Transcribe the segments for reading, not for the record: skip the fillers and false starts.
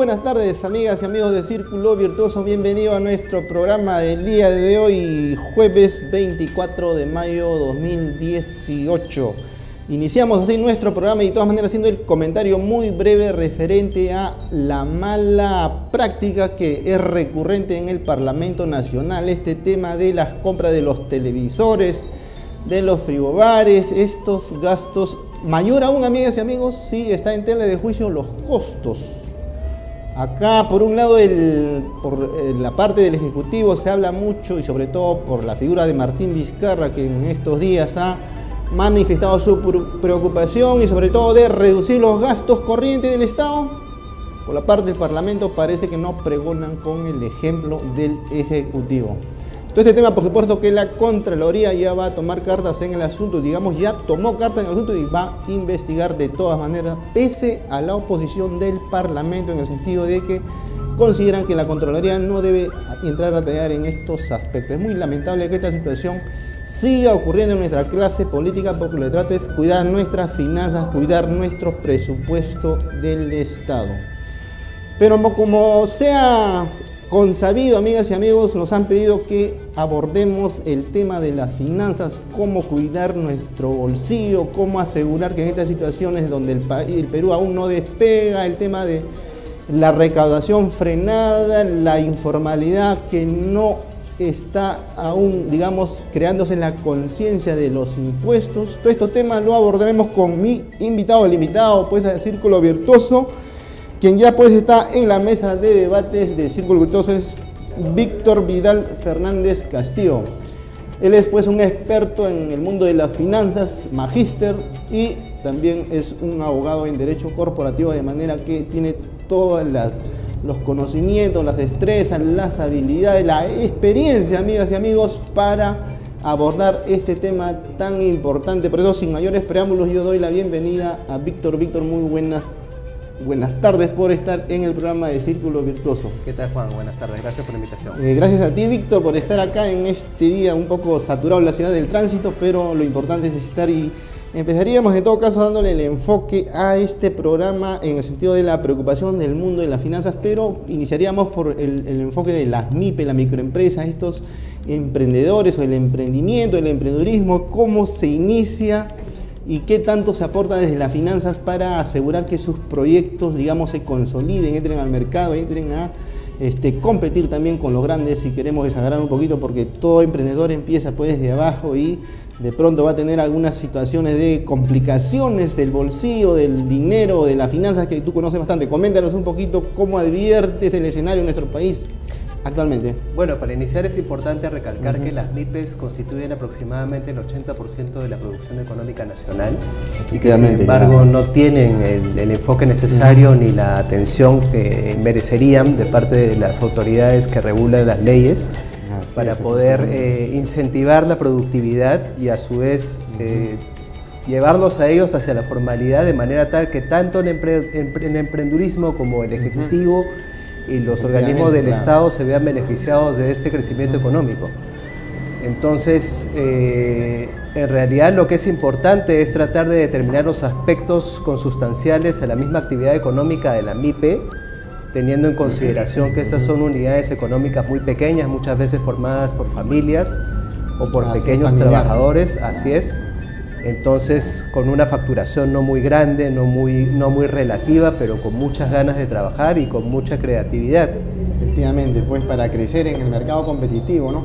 buenas tardes, amigas y amigos de Círculo Virtuoso. Bienvenido a nuestro programa del día de hoy, jueves 24 de mayo 2018. Iniciamos así nuestro programa y de todas maneras haciendo el comentario muy breve referente a la mala práctica que es recurrente en el Parlamento Nacional. Este tema de las compras de los televisores, de los frigobares, estos gastos. Mayor aún, amigas y amigos, sí está en tela de juicio los costos. Acá, por un lado, por la parte del Ejecutivo se habla mucho, y sobre todo por la figura de Martín Vizcarra, que en estos días ha manifestado su preocupación y sobre todo de reducir los gastos corrientes del Estado. Por la parte del Parlamento parece que no pregonan con el ejemplo del Ejecutivo. Todo este tema, por supuesto, que la Contraloría ya va a tomar cartas en el asunto, digamos, ya tomó cartas en el asunto y va a investigar de todas maneras, pese a la oposición del Parlamento, en el sentido de que consideran que la Contraloría no debe entrar a detallar en estos aspectos. Es muy lamentable que esta situación siga ocurriendo en nuestra clase política, porque lo que trata es cuidar nuestras finanzas, cuidar nuestro presupuesto del Estado. Pero como sea consabido, amigas y amigos, nos han pedido que abordemos el tema de las finanzas, cómo cuidar nuestro bolsillo, cómo asegurar que en estas situaciones donde el Perú aún no despega, el tema de la recaudación frenada, la informalidad que no está aún, digamos, creándose en la conciencia de los impuestos. Todo estos temas lo abordaremos con mi invitado, el invitado pues al Círculo Virtuoso, quien ya pues está en la mesa de debates de Círculo Virtuoso, es Víctor Vidal Fernández Castillo. Él es pues un experto en el mundo de las finanzas, magíster, y también es un abogado en derecho corporativo, de manera que tiene todos los conocimientos, las destrezas, las habilidades, la experiencia, amigas y amigos, para abordar este tema tan importante. Por eso, sin mayores preámbulos, yo doy la bienvenida a Víctor. Víctor, muy buenas tardes por estar en el programa de Círculo Virtuoso. ¿Qué tal, Juan? Buenas tardes, gracias por la invitación. Gracias a ti, Víctor, por estar acá en este día un poco saturado en la ciudad del tránsito, pero lo importante es estar, y empezaríamos en todo caso dándole el enfoque a este programa en el sentido de la preocupación del mundo de las finanzas, pero iniciaríamos por el enfoque de las MIPE, la microempresa, estos emprendedores o el emprendimiento, el emprendedurismo, cómo se inicia y qué tanto se aporta desde las finanzas para asegurar que sus proyectos, digamos, se consoliden, entren al mercado, entren a competir también con los grandes, si queremos desagradar un poquito, porque todo emprendedor empieza pues desde abajo y de pronto va a tener algunas situaciones de complicaciones del bolsillo, del dinero, de las finanzas, que tú conoces bastante. Coméntanos un poquito cómo adviertes el escenario en nuestro país actualmente. Bueno, para iniciar es importante recalcar que las MIPES constituyen aproximadamente el 80% de la producción económica nacional y que sin embargo no tienen el enfoque necesario ni la atención que merecerían de parte de las autoridades que regulan las leyes para poder incentivar la productividad y a su vez llevarlos a ellos hacia la formalidad, de manera tal que tanto el emprendurismo como el ejecutivo y los organismos del Estado se vean beneficiados de este crecimiento económico. Entonces, en realidad lo que es importante es tratar de determinar los aspectos consustanciales a la misma actividad económica de la MIPE, teniendo en consideración que estas son unidades económicas muy pequeñas, muchas veces formadas por familias o por pequeños trabajadores, así es. Entonces, con una facturación no muy grande, no muy relativa, pero con muchas ganas de trabajar y con mucha creatividad. Efectivamente, pues para crecer en el mercado competitivo, ¿no?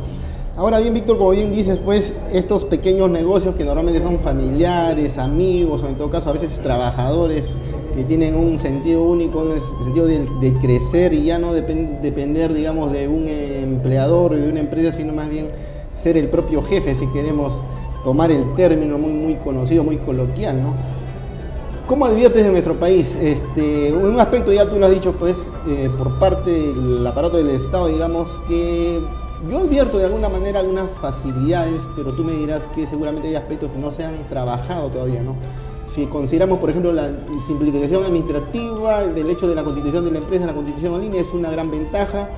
Ahora bien, Víctor, como bien dices, pues estos pequeños negocios que normalmente son familiares, amigos o en todo caso a veces trabajadores que tienen un sentido único, en el sentido de crecer y ya no depender, digamos, de un empleador o de una empresa, sino más bien ser el propio jefe, si queremos tomar el término muy conocido, muy coloquial, ¿no? ¿Cómo adviertes de nuestro país? Un aspecto ya tú lo has dicho, pues, por parte del aparato del Estado, digamos, que yo advierto de alguna manera algunas facilidades, pero tú me dirás que seguramente hay aspectos que no se han trabajado todavía, ¿no? Si consideramos, por ejemplo, la simplificación administrativa, el hecho de la constitución de la empresa, la constitución en línea es una gran ventaja.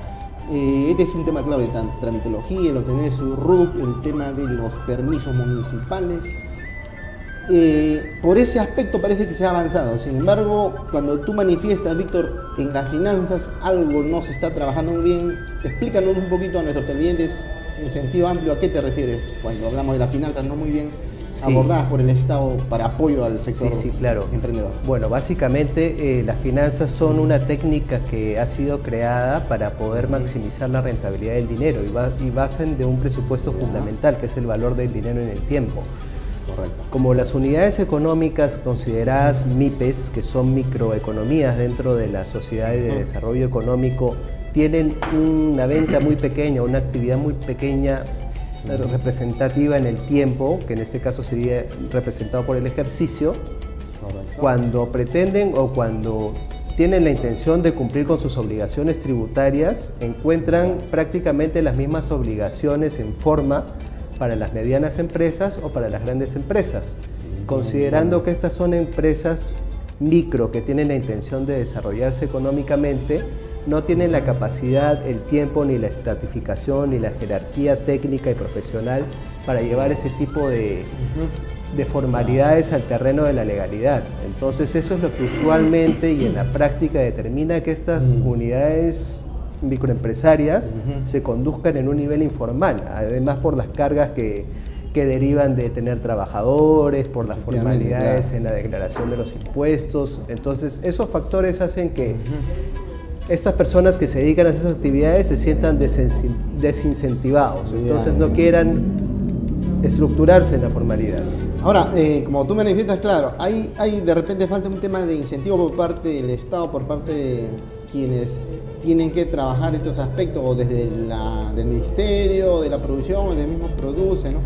Este es un tema claro de tramitología, el obtener su RUC, el tema de los permisos municipales. por ese aspecto parece que se ha avanzado. Sin embargo, cuando tú manifiestas, Víctor, en las finanzas algo no se está trabajando muy bien, explícanos un poquito a nuestros televidentes en sentido amplio a qué te refieres cuando hablamos de las finanzas no muy bien abordadas por el Estado para apoyo al sector claro. emprendedor. Bueno, básicamente las finanzas son una técnica que ha sido creada para poder maximizar la rentabilidad del dinero y basan de un presupuesto fundamental, que es el valor del dinero en el tiempo. Correcto. Como las unidades económicas consideradas MIPES, que son microeconomías dentro de la sociedad de desarrollo económico, tienen una venta muy pequeña, una actividad muy pequeña, representativa en el tiempo, que en este caso sería representado por el ejercicio, cuando pretenden o cuando tienen la intención de cumplir con sus obligaciones tributarias, encuentran prácticamente las mismas obligaciones en forma para las medianas empresas o para las grandes empresas, considerando que estas son empresas micro que tienen la intención de desarrollarse económicamente, no tienen la capacidad, el tiempo, ni la estratificación, ni la jerarquía técnica y profesional para llevar ese tipo de formalidades al terreno de la legalidad. Entonces eso es lo que usualmente y en la práctica determina que estas unidades microempresarias se conduzcan en un nivel informal, además por las cargas que derivan de tener trabajadores, por las formalidades en la declaración de los impuestos. Entonces esos factores hacen que estas personas que se dedican a esas actividades se sientan desincentivados, entonces no quieran estructurarse en la formalidad. Ahora, como tú manifiestas, claro, hay de repente falta un tema de incentivo por parte del Estado, por parte de quienes tienen que trabajar estos aspectos, o desde del Ministerio, de la producción, o del mismo Produce, ¿no?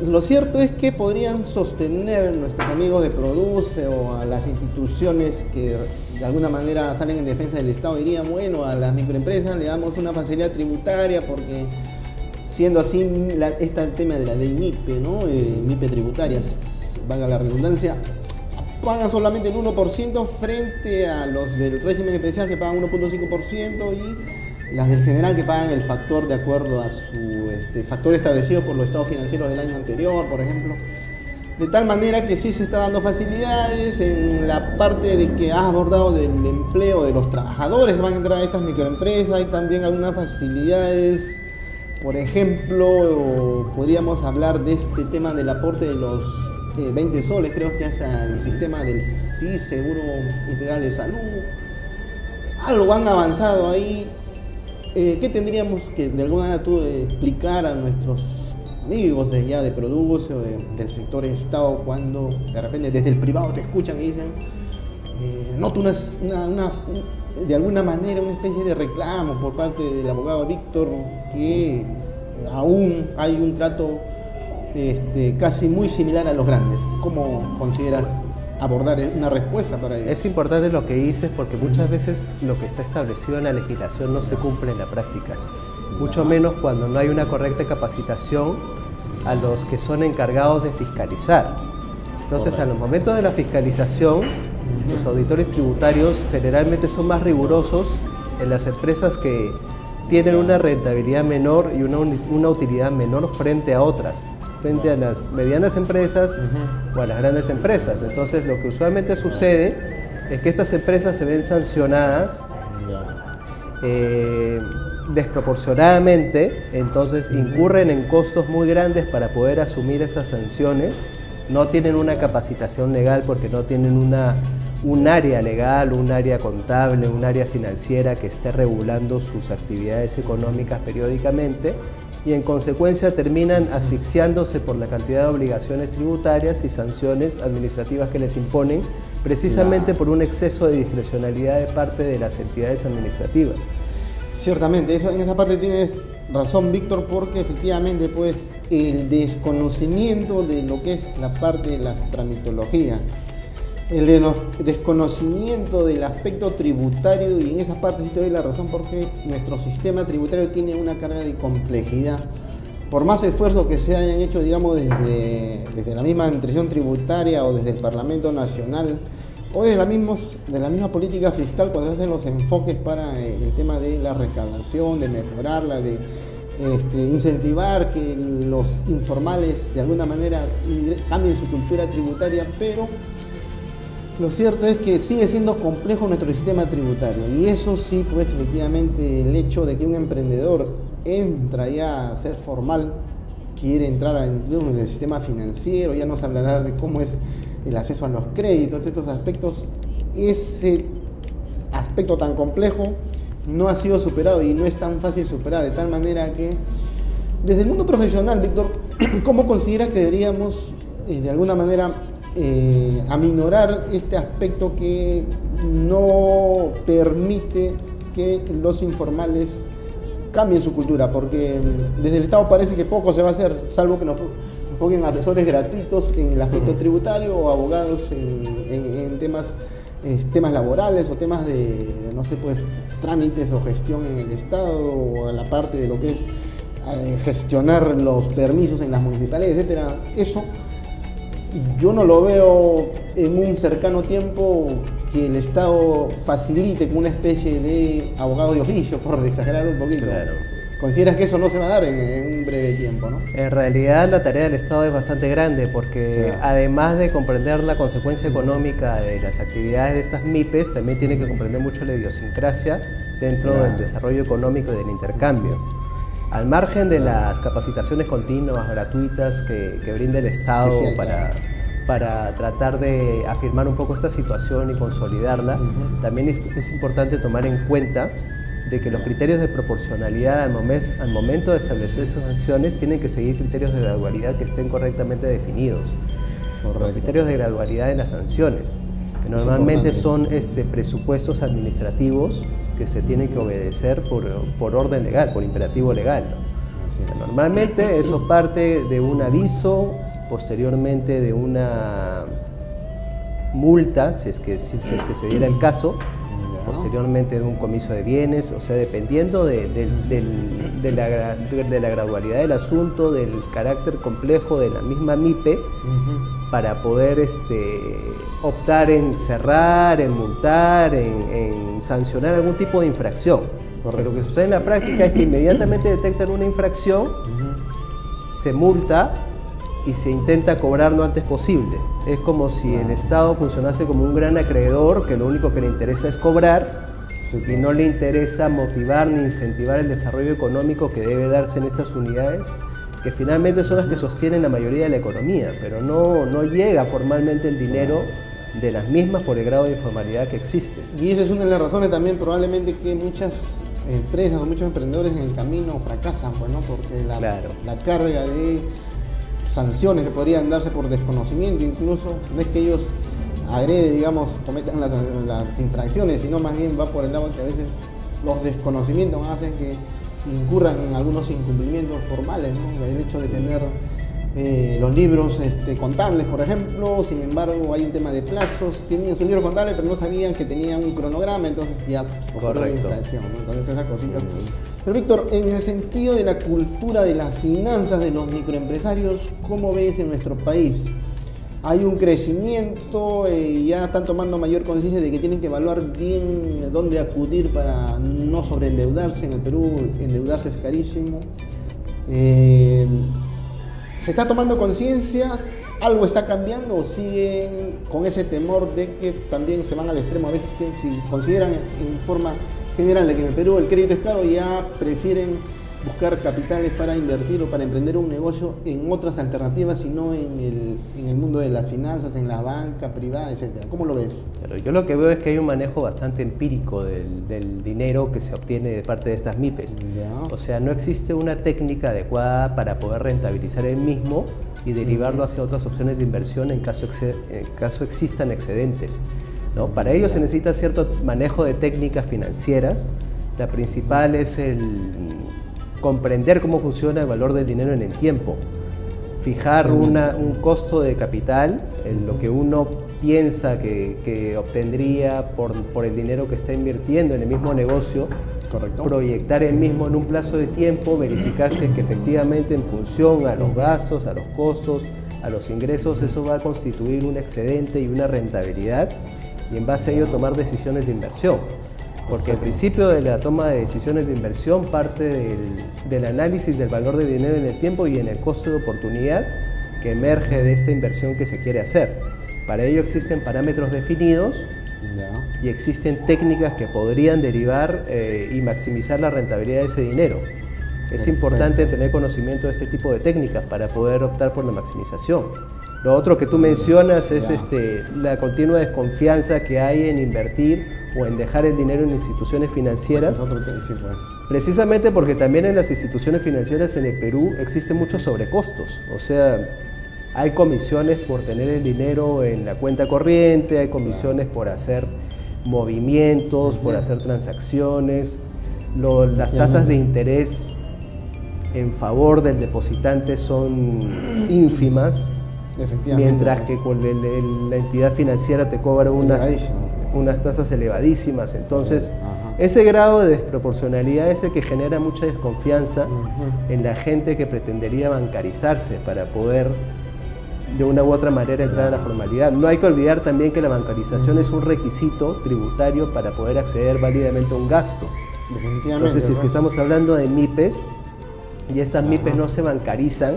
Lo cierto es que podrían sostener nuestros amigos de Produce o a las instituciones que de alguna manera salen en defensa del Estado, dirían, bueno, a las microempresas le damos una facilidad tributaria porque, siendo así, el tema de la ley MIPE, ¿no? MIPE tributarias, valga la redundancia, pagan solamente el 1% frente a los del régimen especial que pagan 1.5% y las del general que pagan el factor de acuerdo a su factor establecido por los estados financieros del año anterior, por ejemplo. De tal manera que sí se está dando facilidades en la parte de que has abordado del empleo de los trabajadores que van a entrar a estas microempresas. Hay también algunas facilidades, por ejemplo, podríamos hablar de este tema del aporte de los 20 soles, creo que es al sistema del SI, Seguro Integral de Salud. Algo han avanzado ahí. ¿Qué tendríamos que de alguna manera tú explicar a nuestros amigos de ya de Produce o del sector Estado cuando de repente desde el privado te escuchan y dicen noto de alguna manera una especie de reclamo por parte del abogado Víctor que aún hay un trato casi muy similar a los grandes? ¿Cómo consideras abordar una respuesta para ello? Es importante lo que dices porque muchas veces lo que está establecido en la legislación no se cumple en la práctica, mucho menos cuando no hay una correcta capacitación a los que son encargados de fiscalizar. Entonces, a los momentos de la fiscalización, los auditores tributarios generalmente son más rigurosos en las empresas que tienen una rentabilidad menor y una utilidad menor frente a otras, frente a las medianas empresas o a las grandes empresas. Entonces, lo que usualmente sucede es que estas empresas se ven sancionadas desproporcionadamente, entonces incurren en costos muy grandes para poder asumir esas sanciones, no tienen una capacitación legal porque no tienen un área legal, un área contable, un área financiera que esté regulando sus actividades económicas periódicamente y en consecuencia terminan asfixiándose por la cantidad de obligaciones tributarias y sanciones administrativas que les imponen precisamente por un exceso de discrecionalidad de parte de las entidades administrativas. Ciertamente, en esa parte tienes razón, Víctor, porque efectivamente pues el desconocimiento de lo que es la parte de la tramitología, el desconocimiento del aspecto tributario, y en esa parte sí te doy la razón porque nuestro sistema tributario tiene una carga de complejidad. Por más esfuerzos que se hayan hecho, digamos, desde la misma administración tributaria o desde el Parlamento Nacional, o de la misma política fiscal, cuando se hacen los enfoques para el tema de la recaudación, de mejorarla, de incentivar que los informales de alguna manera cambien su cultura tributaria, pero lo cierto es que sigue siendo complejo nuestro sistema tributario, y eso sí, pues efectivamente el hecho de que un emprendedor entra ya a ser formal, quiere entrar incluso en el sistema financiero, ya nos hablará de cómo es el acceso a los créditos, estos aspectos, ese aspecto tan complejo no ha sido superado y no es tan fácil superar, de tal manera que desde el mundo profesional, Víctor, ¿cómo consideras que deberíamos de alguna manera aminorar este aspecto que no permite que los informales cambien su cultura? Porque desde el Estado parece que poco se va a hacer, salvo que nos pongan asesores gratuitos en el aspecto tributario o abogados en temas laborales o temas de, no sé, pues trámites o gestión en el Estado, o en la parte de lo que es gestionar los permisos en las municipalidades, etcétera. Eso yo no lo veo en un cercano tiempo que el Estado facilite con una especie de abogado de oficio, por exagerar un poquito. Claro. ¿Consideras que eso no se va a dar en un breve tiempo, no? En realidad la tarea del Estado es bastante grande porque claro, además de comprender la consecuencia económica de las actividades de estas MIPES, también tiene que comprender mucho la idiosincrasia dentro del desarrollo económico y del intercambio. Al margen de las capacitaciones continuas, gratuitas que brinda el Estado para tratar de afirmar un poco esta situación y consolidarla, también es importante tomar en cuenta de que los criterios de proporcionalidad al momento de establecer esas sanciones tienen que seguir criterios de gradualidad que estén correctamente definidos. Los criterios de gradualidad en las sanciones, que normalmente son presupuestos administrativos que se tienen que obedecer por orden legal, por imperativo legal, ¿no? O sea, normalmente eso parte de un aviso, posteriormente de una multa, si es que se diera el caso, posteriormente de un comiso de bienes, o sea, dependiendo de la gradualidad del asunto, del carácter complejo de la misma MIPE, para poder optar en cerrar, en multar, en sancionar algún tipo de infracción. Porque lo que sucede en la práctica es que inmediatamente detectan una infracción, se multa y se intenta cobrar lo antes posible. Es como si el Estado funcionase como un gran acreedor que lo único que le interesa es cobrar y no le interesa motivar ni incentivar el desarrollo económico que debe darse en estas unidades, que finalmente son las que sostienen la mayoría de la economía, pero no llega formalmente el dinero de las mismas por el grado de informalidad que existe. Y esa es una de las razones también probablemente que muchas empresas o muchos emprendedores en el camino fracasan, pues, ¿no? Porque la carga de sanciones que podrían darse por desconocimiento, incluso no es que ellos agreden, digamos, cometan las infracciones, sino más bien va por el lado que a veces los desconocimientos hacen que incurran en algunos incumplimientos formales, ¿no? El hecho de tener los libros contables, por ejemplo, sin embargo hay un tema de plazos, tenían su libro contable pero no sabían que tenían un cronograma, entonces ya ocurrió la infracción, ¿no? Entonces esas cositas. Pero Víctor, en el sentido de la cultura de las finanzas de los microempresarios, ¿cómo ves en nuestro país? Hay un crecimiento, ya están tomando mayor conciencia de que tienen que evaluar bien dónde acudir para no sobreendeudarse. En el Perú endeudarse es carísimo. ¿Se está tomando conciencia? ¿Algo está cambiando o siguen con ese temor de que también se van al extremo? A veces que si consideran en forma general de que en el Perú el crédito es caro, ya prefieren buscar capitales para invertir o para emprender un negocio en otras alternativas y no en el mundo de las finanzas, en la banca privada, etcétera. ¿Cómo lo ves? Pero yo lo que veo es que hay un manejo bastante empírico del dinero que se obtiene de parte de estas MIPES. O sea, no existe una técnica adecuada para poder rentabilizar el mismo y derivarlo hacia otras opciones de inversión en caso existan excedentes, ¿no? Para ello se necesita cierto manejo de técnicas financieras. La principal es el comprender cómo funciona el valor del dinero en el tiempo, fijar un costo de capital, en lo que uno piensa que obtendría por el dinero que está invirtiendo en el mismo negocio. Correcto. Proyectar el mismo en un plazo de tiempo, verificarse que efectivamente en función a los gastos, a los costos, a los ingresos, eso va a constituir un excedente y una rentabilidad, y en base a ello tomar decisiones de inversión. Porque el principio de la toma de decisiones de inversión parte del análisis del valor del dinero en el tiempo y en el costo de oportunidad que emerge de esta inversión que se quiere hacer. Para ello existen parámetros definidos y existen técnicas que podrían derivar y maximizar la rentabilidad de ese dinero. Es importante tener conocimiento de este tipo de técnicas para poder optar por la maximización. Lo otro que tú mencionas es la continua desconfianza que hay en invertir o en dejar el dinero en instituciones financieras. Precisamente porque también en las instituciones financieras en el Perú existen muchos sobrecostos. O sea, hay comisiones por tener el dinero en la cuenta corriente, hay comisiones por hacer movimientos, por hacer transacciones. Las tasas de interés en favor del depositante son ínfimas, mientras que con la entidad financiera te cobra unas tasas elevadísimas. Entonces, ese grado de desproporcionalidad es el que genera mucha desconfianza en la gente que pretendería bancarizarse para poder de una u otra manera entrar a la formalidad. No hay que olvidar también que la bancarización es un requisito tributario para poder acceder válidamente a un gasto. Entonces, si es que estamos hablando de MIPES y estas MIPES no se bancarizan,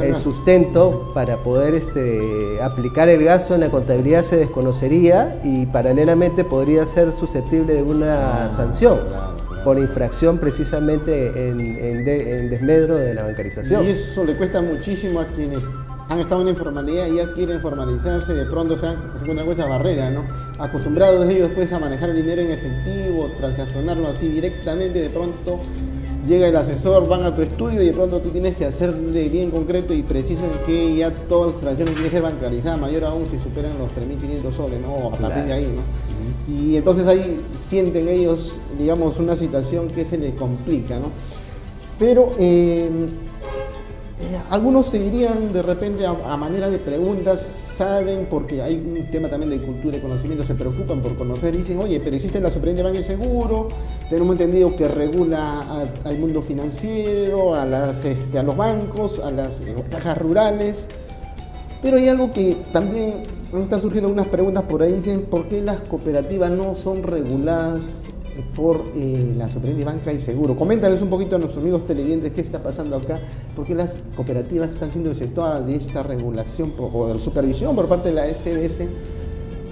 el sustento para poder aplicar el gasto en la contabilidad se desconocería y paralelamente podría ser susceptible de una sanción por infracción precisamente en desmedro de la bancarización. Y eso le cuesta muchísimo a quienes han estado en la informalidad y ya quieren formalizarse, de pronto se encuentran con esa barrera, ¿no? Acostumbrados ellos pues a manejar el dinero en efectivo, transaccionarlo así directamente, de pronto llega el asesor, van a tu estudio y de pronto tú tienes que hacerle bien concreto y preciso en que ya todas las transacciones tienen que ser bancarizadas, mayor aún si superan los 3.500 soles, ¿no? O a partir de ahí, ¿no? Y entonces ahí sienten ellos, digamos, una situación que se les complica, ¿no? Pero algunos te dirían de repente a manera de preguntas, saben, porque hay un tema también de cultura y conocimiento, se preocupan por conocer, dicen, oye, pero existe la Superintendencia de Banca y Seguro, tenemos entendido que regula al mundo financiero, a los bancos, a las cajas rurales, pero hay algo que también están surgiendo algunas preguntas por ahí, dicen, ¿por qué las cooperativas no son reguladas por la Superintendencia de Banca y Seguro? Coméntales un poquito a nuestros amigos televidentes qué está pasando acá, por qué las cooperativas están siendo exceptuadas de esta regulación o de la supervisión por parte de la SBS,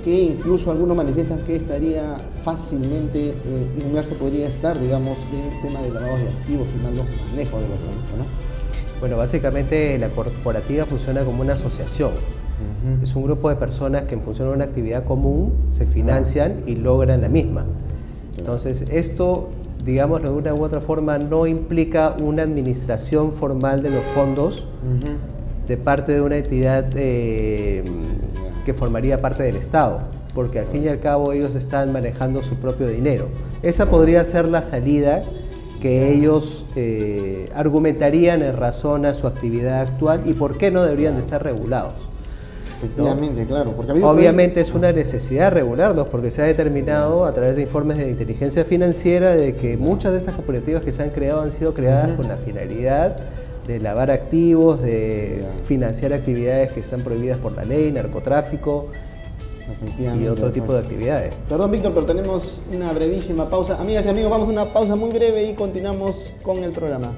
que incluso algunos manifiestan que estaría fácilmente inmerso, podría estar, digamos, en el tema de lavados de activos y malos manejos de los fondos, ¿no? Bueno, básicamente la corporativa funciona como una asociación. Es un grupo de personas que en función de una actividad común se financian y logran la misma. Entonces, esto, digámoslo de una u otra forma, no implica una administración formal de los fondos de parte de una entidad que formaría parte del Estado, porque al fin y al cabo ellos están manejando su propio dinero. Esa podría ser la salida que ellos argumentarían en razón a su actividad actual y por qué no deberían de estar regulados. Efectivamente, claro. Porque obviamente es una necesidad regularlos porque se ha determinado a través de informes de inteligencia financiera de que muchas de estas cooperativas que se han creado han sido creadas con la finalidad de lavar activos, de financiar actividades que están prohibidas por la ley, narcotráfico y otro tipo de actividades. Perdón, Víctor, pero tenemos una brevísima pausa. Amigas y amigos, vamos a una pausa muy breve y continuamos con el programa.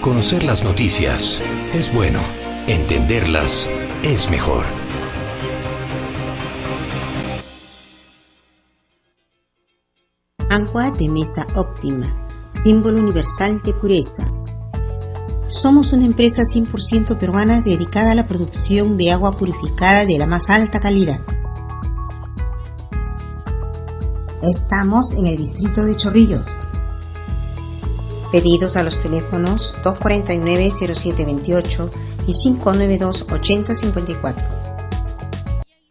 Conocer las noticias es bueno, entenderlas es mejor. Agua de mesa óptima, símbolo universal de pureza. Somos una empresa 100% peruana dedicada a la producción de agua purificada de la más alta calidad. Estamos en el distrito de Chorrillos. Pedidos a los teléfonos 249-0728 y 592-8054.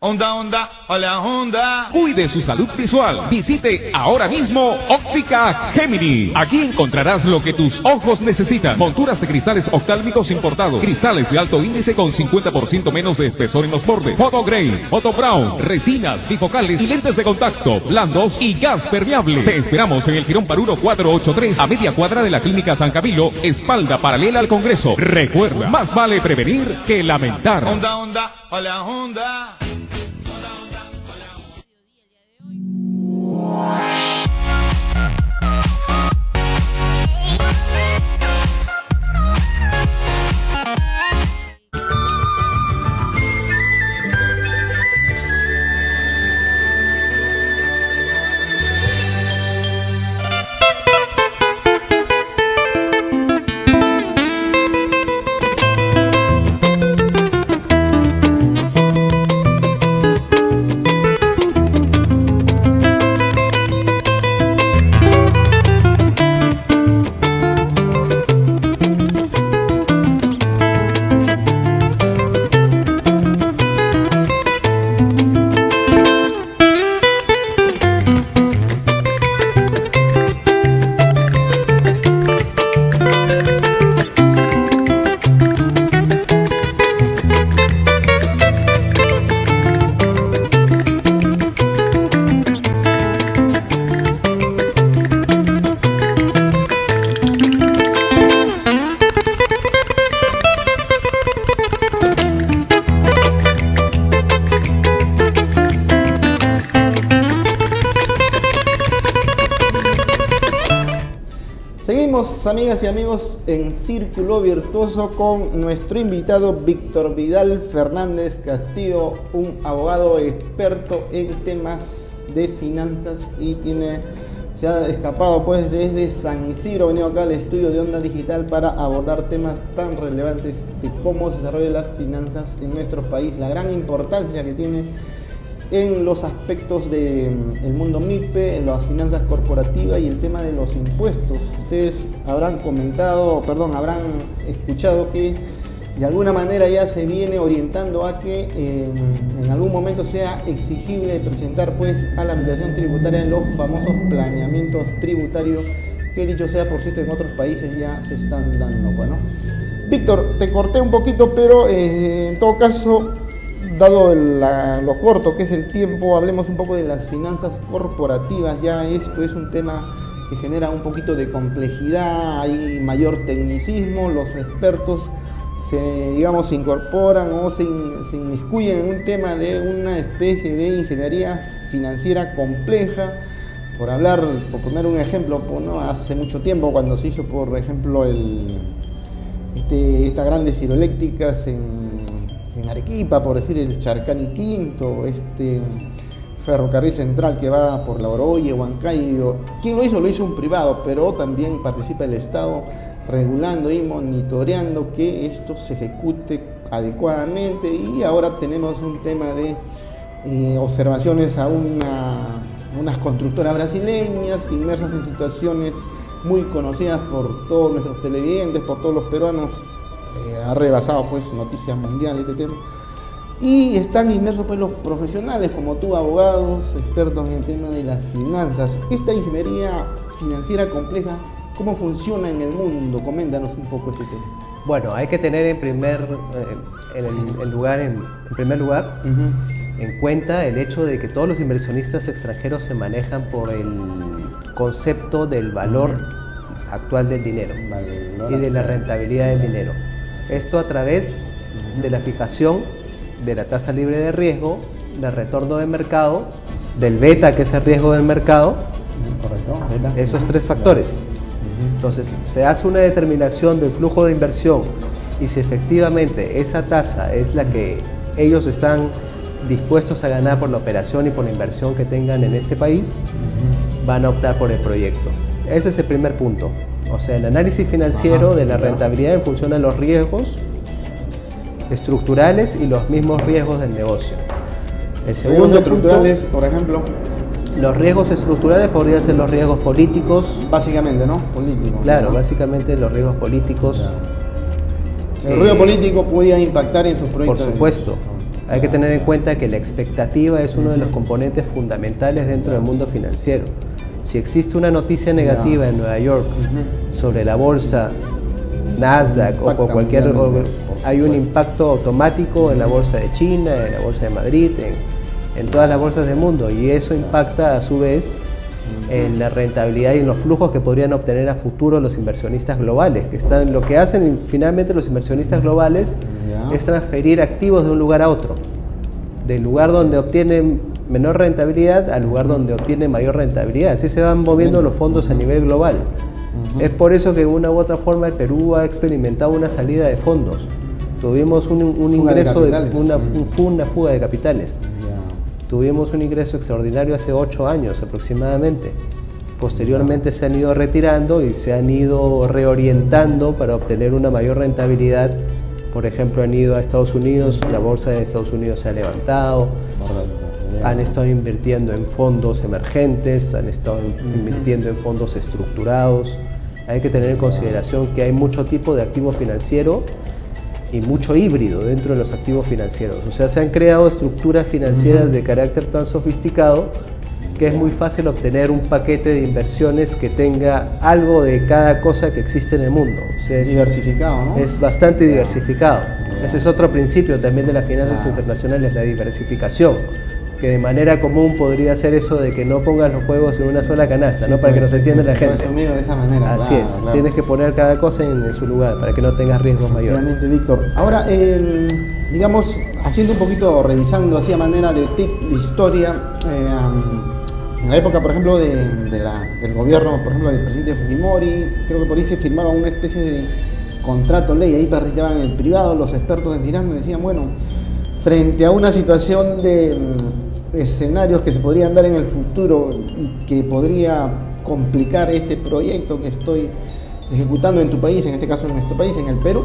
Onda, onda, hola, onda. Cuide su salud visual. Visite ahora mismo Óptica Gemini. Aquí encontrarás lo que tus ojos necesitan. Monturas de cristales oftálmicos importados. Cristales de alto índice con 50% menos de espesor en los bordes. Photo Gray, Photo Brown, resinas, bifocales y lentes de contacto, blandos y gas permeable. Te esperamos en el Girón Paruro 483, a media cuadra de la Clínica San Camilo, espalda paralela al Congreso. Recuerda, más vale prevenir que lamentar. Onda, onda, hola, onda. Seguimos, amigas y amigos, en Círculo Virtuoso con nuestro invitado Víctor Vidal Fernández Castillo, un abogado experto en temas de finanzas y se ha escapado pues desde San Isidro, ha venido acá al estudio de Onda Digital para abordar temas tan relevantes de cómo se desarrollan las finanzas en nuestro país, la gran importancia que tiene en los aspectos del mundo MIPE, en las finanzas corporativas y el tema de los impuestos. Ustedes habrán escuchado que de alguna manera ya se viene orientando a que en algún momento sea exigible presentar pues a la administración tributaria los famosos planeamientos tributarios que, dicho sea por cierto, en otros países ya se están dando. Bueno, Víctor, te corté un poquito, pero en todo caso, dado lo corto que es el tiempo, hablemos un poco de las finanzas corporativas. Ya esto es un tema que genera un poquito de complejidad, hay mayor tecnicismo, los expertos se incorporan o se inmiscuyen en un tema de una especie de ingeniería financiera compleja. Por poner un ejemplo, ¿no? Hace mucho tiempo cuando se hizo, por ejemplo, estas grandes hidroeléctricas en Arequipa, por decir el Charcani Quinto, ferrocarril central que va por La Oroya, Huancayo. ¿Quién lo hizo? Lo hizo un privado, pero también participa el Estado regulando y monitoreando que esto se ejecute adecuadamente. Y ahora tenemos un tema de observaciones a unas constructoras brasileñas inmersas en situaciones muy conocidas por todos nuestros televidentes, por todos los peruanos. Ha rebasado pues noticias mundiales este tema, y están inmersos pues los profesionales como tú, abogados, expertos en el tema de las finanzas. Esta ingeniería financiera compleja, ¿cómo funciona en el mundo? Coméntanos un poco este tema. Bueno, hay que tener en primer lugar en cuenta el hecho de que todos los inversionistas extranjeros se manejan por el concepto del valor actual del dinero y de la rentabilidad del dinero. Esto a través de la fijación de la tasa libre de riesgo, del retorno de mercado, del beta, que es el riesgo del mercado. Correcto, beta. Esos tres factores. Entonces, se hace una determinación del flujo de inversión y si efectivamente esa tasa es la que ellos están dispuestos a ganar por la operación y por la inversión que tengan en este país, van a optar por el proyecto. Ese es el primer punto. O sea, el análisis financiero de la rentabilidad en función de los riesgos estructurales y los mismos riesgos del negocio. El segundo estructurales, por ejemplo. Los riesgos estructurales podrían ser los riesgos políticos. Básicamente, ¿no? Políticos. Claro, ¿no? básicamente los riesgos políticos. Claro. El riesgo político podía impactar en sus proyectos. Por supuesto. Hay que tener en cuenta que la expectativa es uno de los componentes fundamentales dentro del mundo financiero. Si existe una noticia negativa en Nueva York sobre la bolsa Nasdaq o por cualquier, hay un impacto automático en la bolsa de China, en la bolsa de Madrid, en todas las bolsas del mundo, y eso impacta a su vez en la rentabilidad y en los flujos que podrían obtener a futuro los inversionistas globales, que están, lo que hacen finalmente los inversionistas globales es transferir activos de un lugar a otro, del lugar donde obtienen menor rentabilidad al lugar donde obtienen mayor rentabilidad. Así se van moviendo los fondos a nivel global. Es por eso que de una u otra forma el Perú ha experimentado una salida de fondos. Tuvimos un ingreso, una fuga de capitales. Tuvimos un ingreso extraordinario hace 8 años aproximadamente. Posteriormente se han ido retirando y se han ido reorientando para obtener una mayor rentabilidad. Por ejemplo, han ido a Estados Unidos, la bolsa de Estados Unidos se ha levantado, han estado invirtiendo en fondos emergentes, han estado invirtiendo en fondos estructurados. Hay que tener en consideración que hay mucho tipo de activo financiero y mucho híbrido dentro de los activos financieros. O sea, se han creado estructuras financieras de carácter tan sofisticado que es muy fácil obtener un paquete de inversiones que tenga algo de cada cosa que existe en el mundo. O sea, es diversificado, ¿no? Es bastante diversificado. Ese es otro principio también de las finanzas internacionales, la diversificación, que de manera común podría ser eso de que no pongas los huevos en una sola canasta, ¿no? Para que nos entienda la gente. Resumido de esa manera. Así es, tienes que poner cada cosa en su lugar para que no tengas riesgos mayores. Realmente, Víctor. Ahora, digamos, haciendo un poquito, revisando así a manera de historia, en la época, por ejemplo, del gobierno, por ejemplo, del presidente Fujimori, creo que por ahí se firmaron una especie de contrato ley, ahí participaban en el privado, los expertos en finanzas decían, bueno, frente a una situación de escenarios que se podrían dar en el futuro y que podría complicar este proyecto que estoy ejecutando en tu país, en este caso en nuestro país, en el Perú,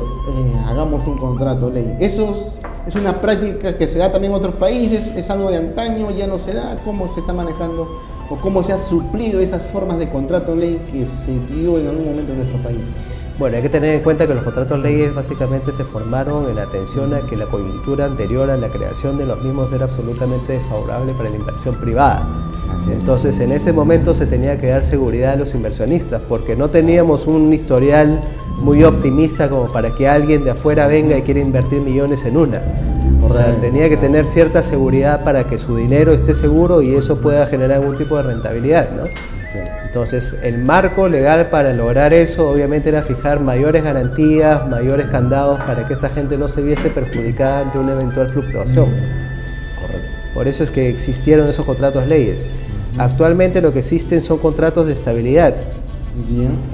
hagamos un contrato ley. Eso es una práctica que se da también en otros países, es algo de antaño, ya no se da. ¿Cómo se está manejando o cómo se ha suplido esas formas de contrato ley que se dio en algún momento en nuestro país? Bueno, hay que tener en cuenta que los contratos leyes básicamente se formaron en atención a que la coyuntura anterior a la creación de los mismos era absolutamente desfavorable para la inversión privada. Entonces, en ese momento se tenía que dar seguridad a los inversionistas porque no teníamos un historial muy optimista como para que alguien de afuera venga y quiera invertir millones en una. O sea, tenía que tener cierta seguridad para que su dinero esté seguro y eso pueda generar algún tipo de rentabilidad, ¿no? Entonces, el marco legal para lograr eso obviamente era fijar mayores garantías, mayores candados para que esta gente no se viese perjudicada ante una eventual fluctuación. Correcto. Por eso es que existieron esos contratos leyes. Actualmente lo que existen son contratos de estabilidad.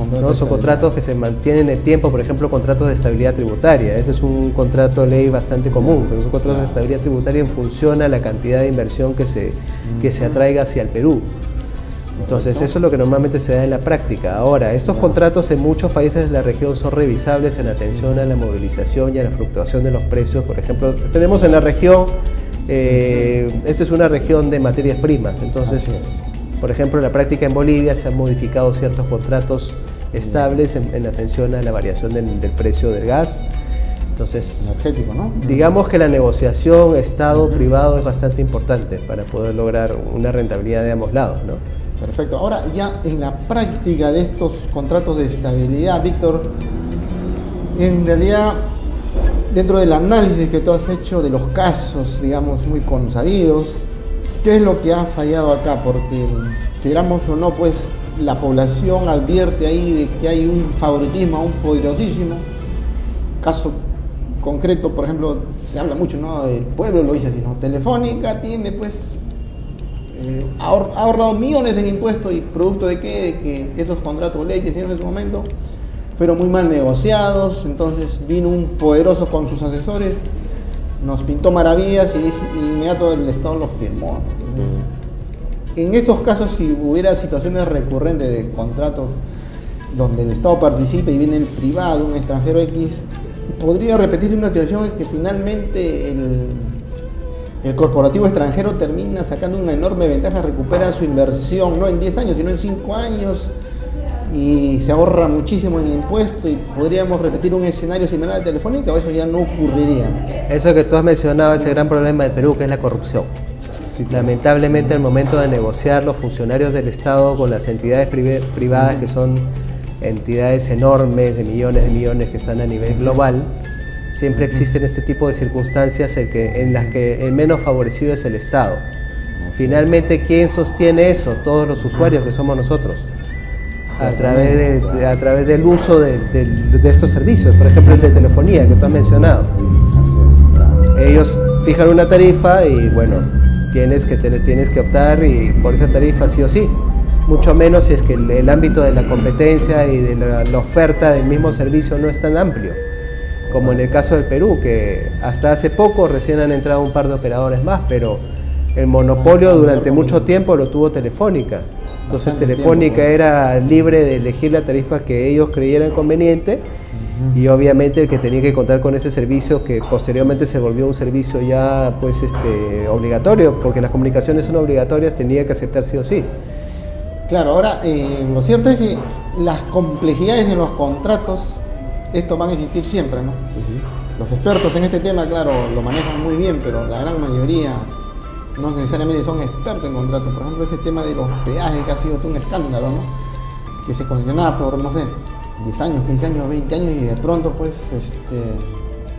¿No? Son contratos que se mantienen en el tiempo, por ejemplo, contratos de estabilidad tributaria. Ese es un contrato de ley bastante común, pero son contratos de estabilidad tributaria en función a la cantidad de inversión que se atraiga hacia el Perú. Entonces, eso es lo que normalmente se da en la práctica. Ahora, estos contratos en muchos países de la región son revisables en atención a la movilización y a la fluctuación de los precios. Por ejemplo, tenemos en la región, esta es una región de materias primas, entonces, por ejemplo, en la práctica en Bolivia se han modificado ciertos contratos estables en atención a la variación del precio del gas. Entonces, energético, ¿no? Digamos que la negociación Estado-privado es bastante importante para poder lograr una rentabilidad de ambos lados, ¿no? Perfecto. Ahora, ya en la práctica de estos contratos de estabilidad, Víctor, en realidad, dentro del análisis que tú has hecho de los casos, digamos, muy consabidos, ¿qué es lo que ha fallado acá? Porque, queramos o no, pues, la población advierte ahí de que hay un favoritismo a un poderosísimo. Caso concreto, por ejemplo, se habla mucho, ¿no? El pueblo lo dice así, ¿no? Telefónica tiene, pues, ha ahorrado millones en impuestos y producto de qué, de que esos contratos ley que hicieron en su momento fueron muy mal negociados. Entonces vino un poderoso con sus asesores, nos pintó maravillas y inmediato el Estado lo firmó. Entonces, en esos casos, si hubiera situaciones recurrentes de contratos donde el Estado participe y viene el privado, un extranjero X, podría repetirse una situación en que finalmente el corporativo extranjero termina sacando una enorme ventaja, recupera su inversión no en 10 años, sino en 5 años, y se ahorra muchísimo en impuestos, y podríamos repetir un escenario similar al Telefónica, o eso ya no ocurriría. Eso que tú has mencionado, ese gran problema del Perú, que es la corrupción. Sí, lamentablemente, al momento de negociar los funcionarios del Estado con las entidades privadas, que son entidades enormes de millones que están a nivel global, siempre existen este tipo de circunstancias en las que el menos favorecido es el Estado. Finalmente, ¿quién sostiene eso? Todos los usuarios, que somos nosotros, a través del uso de estos servicios, por ejemplo el de telefonía que tú has mencionado. Ellos fijan una tarifa y bueno, tienes que optar y por esa tarifa sí o sí, mucho menos si es que el ámbito de la competencia y de la oferta del mismo servicio no es tan amplio, como en el caso del Perú, que hasta hace poco recién han entrado un par de operadores más, pero el monopolio durante mucho tiempo lo tuvo Telefónica. Entonces Telefónica era libre de elegir la tarifa que ellos creyeran conveniente, y obviamente el que tenía que contar con ese servicio, que posteriormente se volvió un servicio ya pues obligatorio, porque las comunicaciones son obligatorias, tenía que aceptar sí o sí. Claro, ahora lo cierto es que las complejidades en los contratos, esto van a existir siempre, ¿no? Los expertos en este tema, claro, lo manejan muy bien, pero la gran mayoría no necesariamente son expertos en contratos. Por ejemplo, este tema de los peajes, que ha sido un escándalo, ¿no? Que se concesionaba por, no sé, 10 años, 15 años, 20 años, y de pronto pues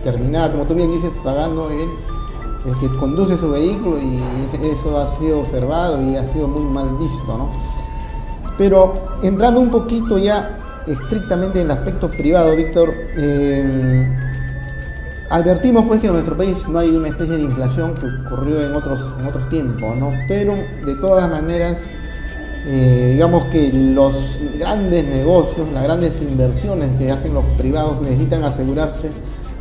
terminaba, como tú bien dices, pagando el que conduce su vehículo, y eso ha sido observado y ha sido muy mal visto, ¿no? Pero entrando un poquito ya estrictamente en el aspecto privado, Víctor, advertimos pues que en nuestro país no hay una especie de inflación que ocurrió en otros tiempos, ¿no? Pero de todas maneras, digamos que los grandes negocios, las grandes inversiones que hacen los privados necesitan asegurarse,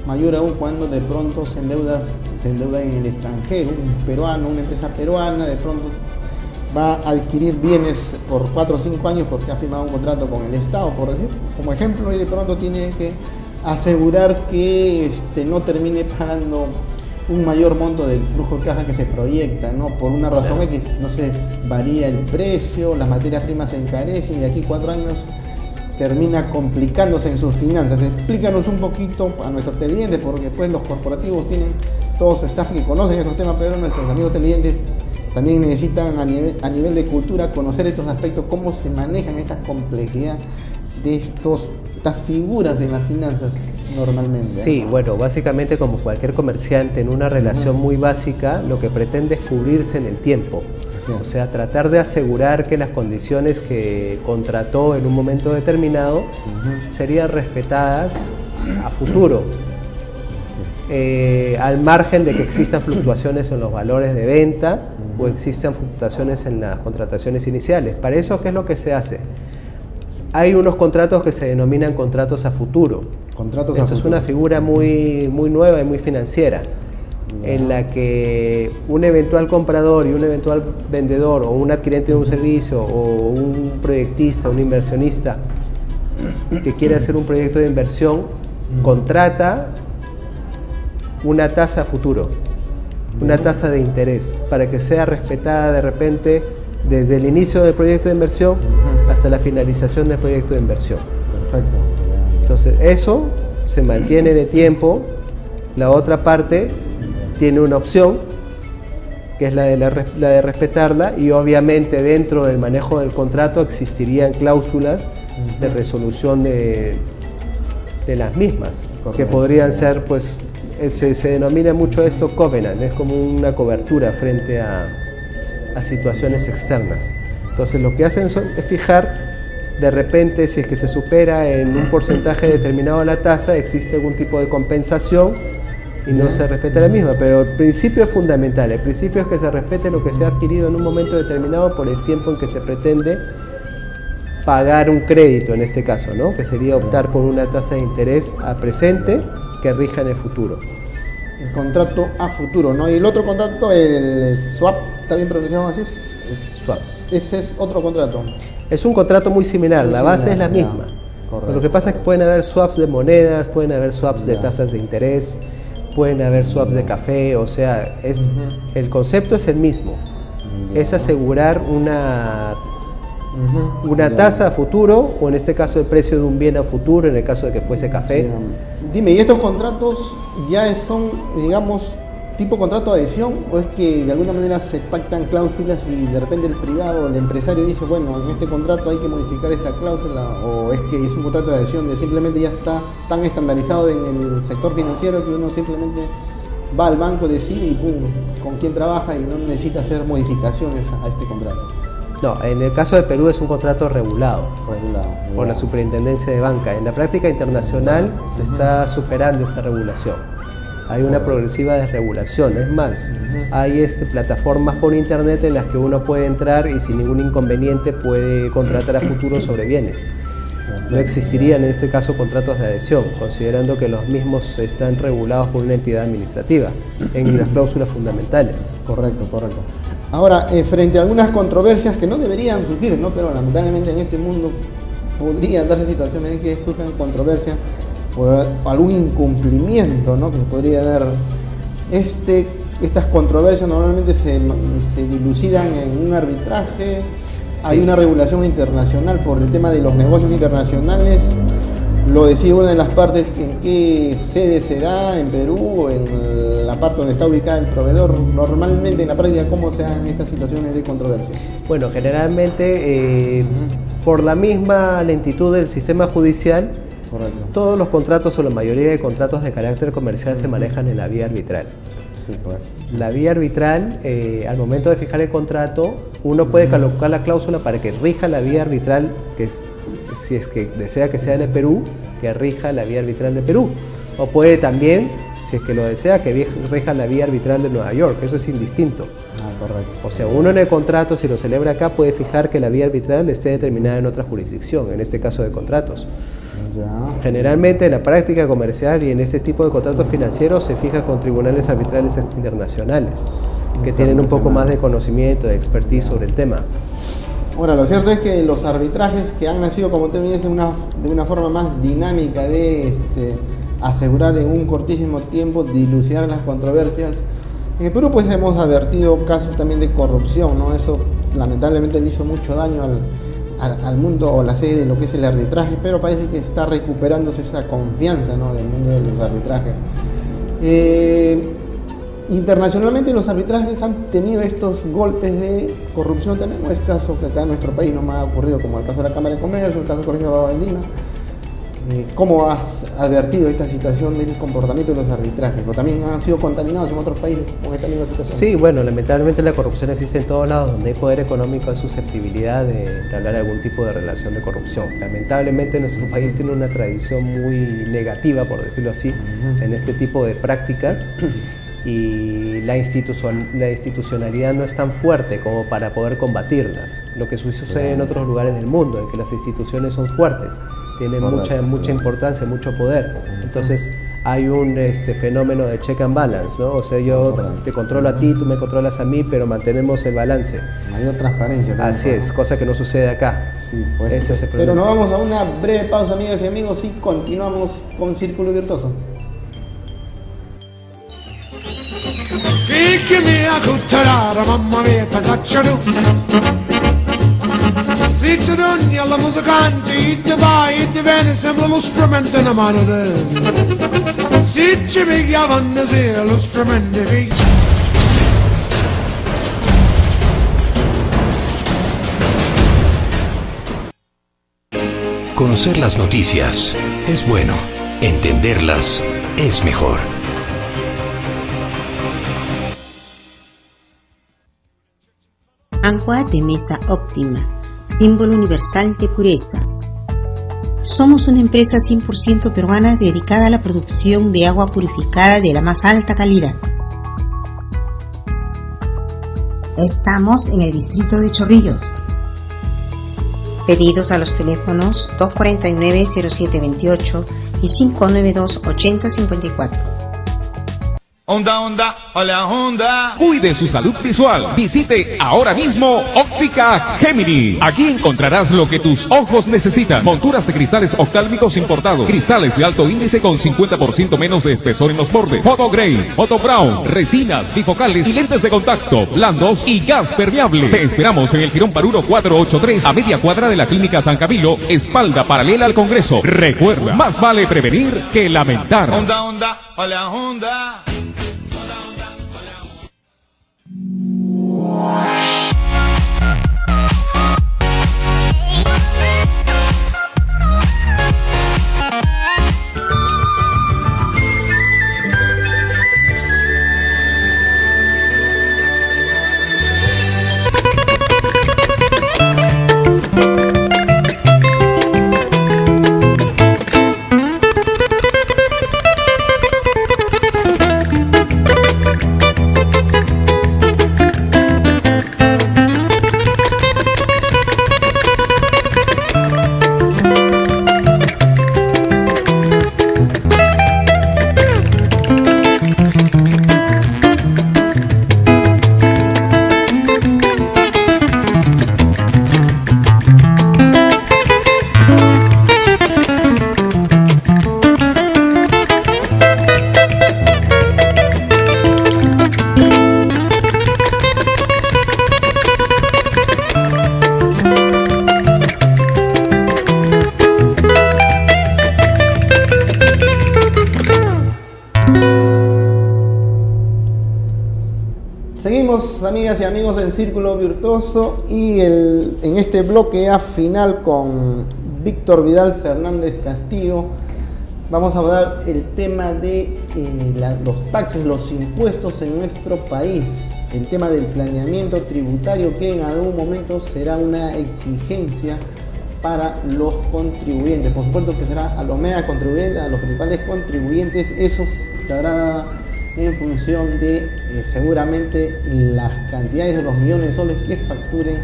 mayor aún cuando de pronto se endeuda en el extranjero. Un peruano, una empresa peruana, de pronto va a adquirir bienes por 4 o 5 años porque ha firmado un contrato con el Estado, por ejemplo, como ejemplo, y de pronto tiene que asegurar que no termine pagando un mayor monto del flujo de caja que se proyecta, ¿no? Por una razón X, no sé, varía el precio, las materias primas se encarecen, y de aquí 4 años termina complicándose en sus finanzas. Explícanos un poquito a nuestros televidentes, porque pues los corporativos tienen todo su staff que conocen estos temas, pero nuestros amigos televidentes también necesitan a nivel de cultura conocer estos aspectos, cómo se manejan esta complejidad de estas figuras de las finanzas normalmente. Sí, bueno, básicamente como cualquier comerciante en una relación muy básica, lo que pretende es cubrirse en el tiempo. Sí. O sea, tratar de asegurar que las condiciones que contrató en un momento determinado serían respetadas a futuro. Al margen de que existan fluctuaciones en los valores de venta o existan fluctuaciones en las contrataciones iniciales. Para eso, ¿qué es lo que se hace? Hay unos contratos que se denominan contratos a futuro. Esto es una figura muy nueva y muy financiera, en la que un eventual comprador y un eventual vendedor, o un adquirente de un servicio, o un proyectista, un inversionista que quiere hacer un proyecto de inversión, contrata una tasa a futuro, una tasa de interés, para que sea respetada de repente desde el inicio del proyecto de inversión hasta la finalización del proyecto de inversión. Perfecto. Entonces eso se mantiene en el tiempo. La otra parte tiene una opción, que es la de respetarla, y obviamente dentro del manejo del contrato existirían cláusulas de resolución de las mismas. Correcto. Que podrían ser, pues, se denomina mucho esto covenant, es como una cobertura frente a situaciones externas. Entonces lo que hacen es fijar, de repente, si es que se supera en un porcentaje determinado la tasa, existe algún tipo de compensación y no se respeta la misma, pero el principio es fundamental. El principio es que se respete lo que se ha adquirido en un momento determinado por el tiempo en que se pretende pagar un crédito, en este caso, ¿no? Que sería optar por una tasa de interés a presente que rija en el futuro. El contrato a futuro, ¿no? Y el otro contrato, el swap, ¿está bien pronunciado así? Swaps. Ese es otro contrato. Es un contrato muy similar, la base es la misma. Lo que pasa es que pueden haber swaps de monedas, pueden haber swaps de tasas de interés, pueden haber swaps de café, o sea, el concepto es el mismo, es asegurar una tasa a futuro, o en este caso el precio de un bien a futuro, en el caso de que fuese café. Sí. Dime, ¿y estos contratos ya son, digamos, tipo contrato de adhesión, o es que de alguna manera se pactan cláusulas y de repente el privado, el empresario dice, bueno, en este contrato hay que modificar esta cláusula, o es que es un contrato de adhesión de simplemente ya está tan estandarizado en el sector financiero que uno simplemente va al banco, decide y pum, con quién trabaja y no necesita hacer modificaciones a este contrato? No, en el caso de Perú es un contrato regulado por la Superintendencia de Banca. En la práctica internacional se está superando esta regulación. Hay una progresiva desregulación. Es más, hay plataformas por internet en las que uno puede entrar y sin ningún inconveniente puede contratar a futuro sobre bienes. No existirían en este caso contratos de adhesión, considerando que los mismos están regulados por una entidad administrativa en las cláusulas fundamentales. Correcto. Ahora, frente a algunas controversias que no deberían surgir, ¿no? Pero lamentablemente en este mundo podrían darse situaciones en que surjan controversias por algún incumplimiento, ¿no? Que podría haber. Estas controversias normalmente se dilucidan en un arbitraje. Sí. Hay una regulación internacional por el tema de los negocios internacionales. Lo decía una de las partes en qué sede se da, en Perú, o en la parte donde está ubicada el proveedor. Normalmente en la práctica, ¿cómo se dan estas situaciones de controversia? Bueno, generalmente por la misma lentitud del sistema judicial, correcto, todos los contratos o la mayoría de contratos de carácter comercial se manejan en la vía arbitral. Sí, pues. La vía arbitral, al momento de fijar el contrato, uno puede colocar la cláusula para que rija la vía arbitral, si es que desea que sea de Perú, que rija la vía arbitral de Perú. O puede también, si es que lo desea, que rija la vía arbitral de Nueva York. Eso es indistinto. Correcto. O sea, uno en el contrato, si lo celebra acá, puede fijar que la vía arbitral esté determinada en otra jurisdicción, en este caso de contratos. Ya. Generalmente en la práctica comercial y en este tipo de contratos financieros se fija con tribunales arbitrales internacionales que tienen un poco más de conocimiento, de expertise sobre el tema. Ahora, lo cierto es que los arbitrajes que han nacido, como te dices, de una forma más dinámica de asegurar en un cortísimo tiempo, dilucidar las controversias. En el Perú pues hemos advertido casos también de corrupción, ¿no? Eso lamentablemente le hizo mucho daño al mundo o la sede de lo que es el arbitraje, pero parece que está recuperándose esa confianza, ¿no?, del mundo de los arbitrajes. Internacionalmente los arbitrajes han tenido estos golpes de corrupción también, o es caso que acá en nuestro país no me ha ocurrido, como el caso de la Cámara de Comercio, el caso del Colegio de Abogado de Lima. ¿Cómo has advertido esta situación del comportamiento de los arbitrajes? ¿O también han sido contaminados en otros países con esta misma situación? Sí, bueno, lamentablemente la corrupción existe en todos lados. Donde hay poder económico hay susceptibilidad de hablar de algún tipo de relación de corrupción. Lamentablemente nuestro país tiene una tradición muy negativa, por decirlo así, en este tipo de prácticas. Y la institucionalidad no es tan fuerte como para poder combatirlas. Lo que sucede en otros lugares del mundo, en que las instituciones son fuertes, tienen mucha importancia, mucho poder. Entonces hay un fenómeno de check and balance, ¿no? O sea, yo te controlo a ti, tú me controlas a mí, pero mantenemos el balance. Mayor transparencia. Así es, cosa que no sucede acá. Sí, pues, ese es el problema. Pero nos vamos a una breve pausa, amigas y amigos, y continuamos con Círculo Virtuoso. Mia cutterara, mamma mia, pasacciano. Zitterun, alla musicante, itte vai, itte viene, sembra lo strumento in mano. Zitci mi chiamano, sì, lo strumento figlio. Conocer las noticias es bueno, entenderlas es mejor. Agua de mesa óptima, símbolo universal de pureza. Somos una empresa 100% peruana dedicada a la producción de agua purificada de la más alta calidad. Estamos en el distrito de Chorrillos. Pedidos a los teléfonos 249-0728 y 592-8054. Onda, onda, hola Honda. Cuide su salud visual. Visite ahora mismo Óptica Gemini. Aquí encontrarás lo que tus ojos necesitan. Monturas de cristales oftálmicos importados. Cristales de alto índice con 50% menos de espesor en los bordes. Photo Gray, Photo Brown, resinas, bifocales y lentes de contacto, blandos y gas permeable. Te esperamos en el Girón Paruro 483, a media cuadra de la Clínica San Camilo, espalda paralela al Congreso. Recuerda, más vale prevenir que lamentar. Honda, Honda, hola Honda. Seguimos, amigas y amigos, en Círculo Virtuoso y en este bloque A final con Víctor Vidal Fernández Castillo vamos a hablar el tema de los taxes, los impuestos en nuestro país, el tema del planeamiento tributario que en algún momento será una exigencia para los contribuyentes. Por supuesto que será a los mega contribuyentes, a los principales contribuyentes, eso estará en función de seguramente las cantidades de los millones de soles que facturen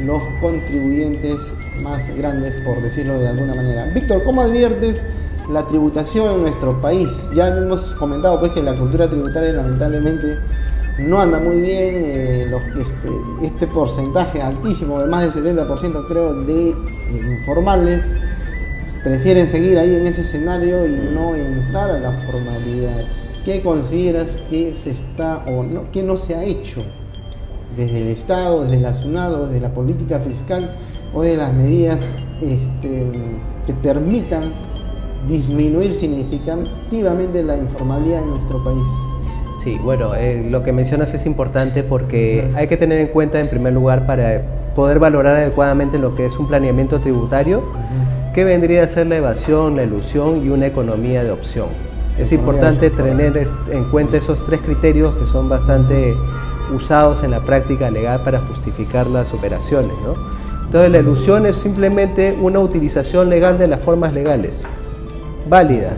los contribuyentes más grandes, por decirlo de alguna manera. Víctor, ¿cómo adviertes la tributación en nuestro país? Ya hemos comentado pues que la cultura tributaria lamentablemente no anda muy bien, este porcentaje altísimo de más del 70% creo de informales prefieren seguir ahí en ese escenario y no entrar a la formalidad. ¿Qué consideras que se está o no, que no se ha hecho desde el Estado, desde la SUNAT, desde la política fiscal o de las medidas que permitan disminuir significativamente la informalidad en nuestro país? Sí, bueno, lo que mencionas es importante porque hay que tener en cuenta en primer lugar para poder valorar adecuadamente lo que es un planeamiento tributario, que vendría a ser la evasión, la elusión y una economía de opción. Es importante tener en cuenta esos tres criterios que son bastante usados en la práctica legal para justificar las operaciones, ¿no? Entonces la elusión es simplemente una utilización legal de las formas legales, válida.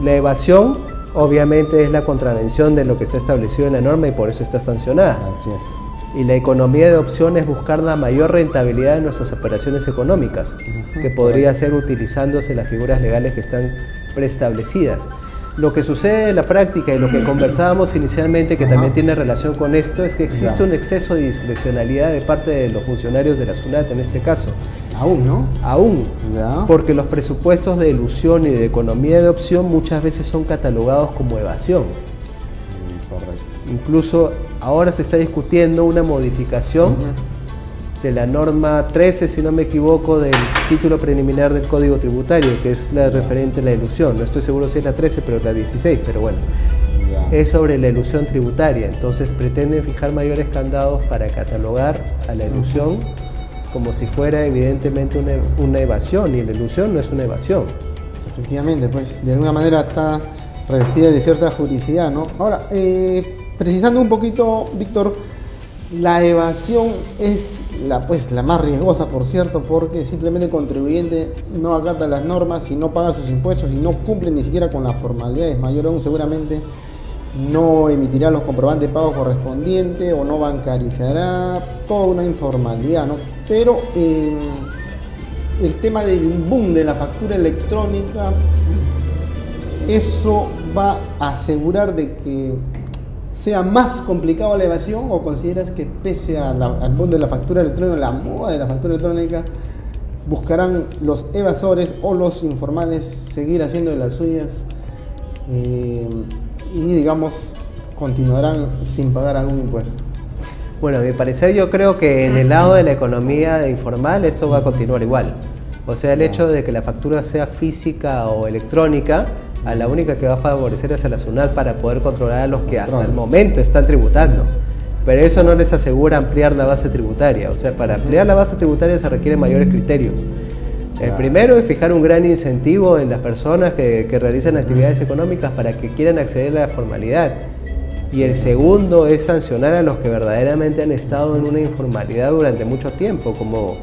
La evasión obviamente es la contravención de lo que está establecido en la norma y por eso está sancionada. Así es. Y la economía de opción es buscar la mayor rentabilidad de nuestras operaciones económicas, que podría ser utilizándose las figuras legales que están preestablecidas. Lo que sucede en la práctica y lo que conversábamos inicialmente, que también tiene relación con esto, es que existe un exceso de discrecionalidad de parte de los funcionarios de la SUNAT en este caso. Aún, ¿no? Aún, porque los presupuestos de elusión y de economía de opción muchas veces son catalogados como evasión. Correcto. Incluso ahora se está discutiendo una modificación de la norma 13, si no me equivoco, del título preliminar del Código Tributario, que es la referente a la elusión. No estoy seguro si es la 13, pero es la 16, pero bueno. Es sobre la elusión tributaria. Entonces pretenden fijar mayores candados para catalogar a la elusión como si fuera evidentemente una evasión, y la elusión no es una evasión. Efectivamente, pues de alguna manera está revestida de cierta juridicidad, ¿no? Ahora, precisando un poquito, Víctor, la evasión es la más riesgosa, por cierto, porque simplemente el contribuyente no acata las normas y no paga sus impuestos y no cumple ni siquiera con las formalidades. Mayor aún, seguramente no emitirá los comprobantes de pago correspondientes o no bancarizará, toda una informalidad, ¿no? Pero el tema del boom de la factura electrónica, eso va a asegurar de que sea más complicado la evasión, o consideras que pese al mundo de la factura electrónica, la moda de la factura electrónica, buscarán los evasores o los informales seguir haciendo de las suyas y digamos continuarán sin pagar algún impuesto? Bueno, a mi parecer yo creo que en el lado de la economía informal esto va a continuar igual. O sea, el hecho de que la factura sea física o electrónica, a la única que va a favorecer es a la SUNAT para poder controlar a los que hasta el momento están tributando. Pero eso no les asegura ampliar la base tributaria. O sea, para ampliar la base tributaria se requieren mayores criterios. El primero es fijar un gran incentivo en las personas que realizan actividades económicas para que quieran acceder a la formalidad. Y el segundo es sancionar a los que verdaderamente han estado en una informalidad durante mucho tiempo, como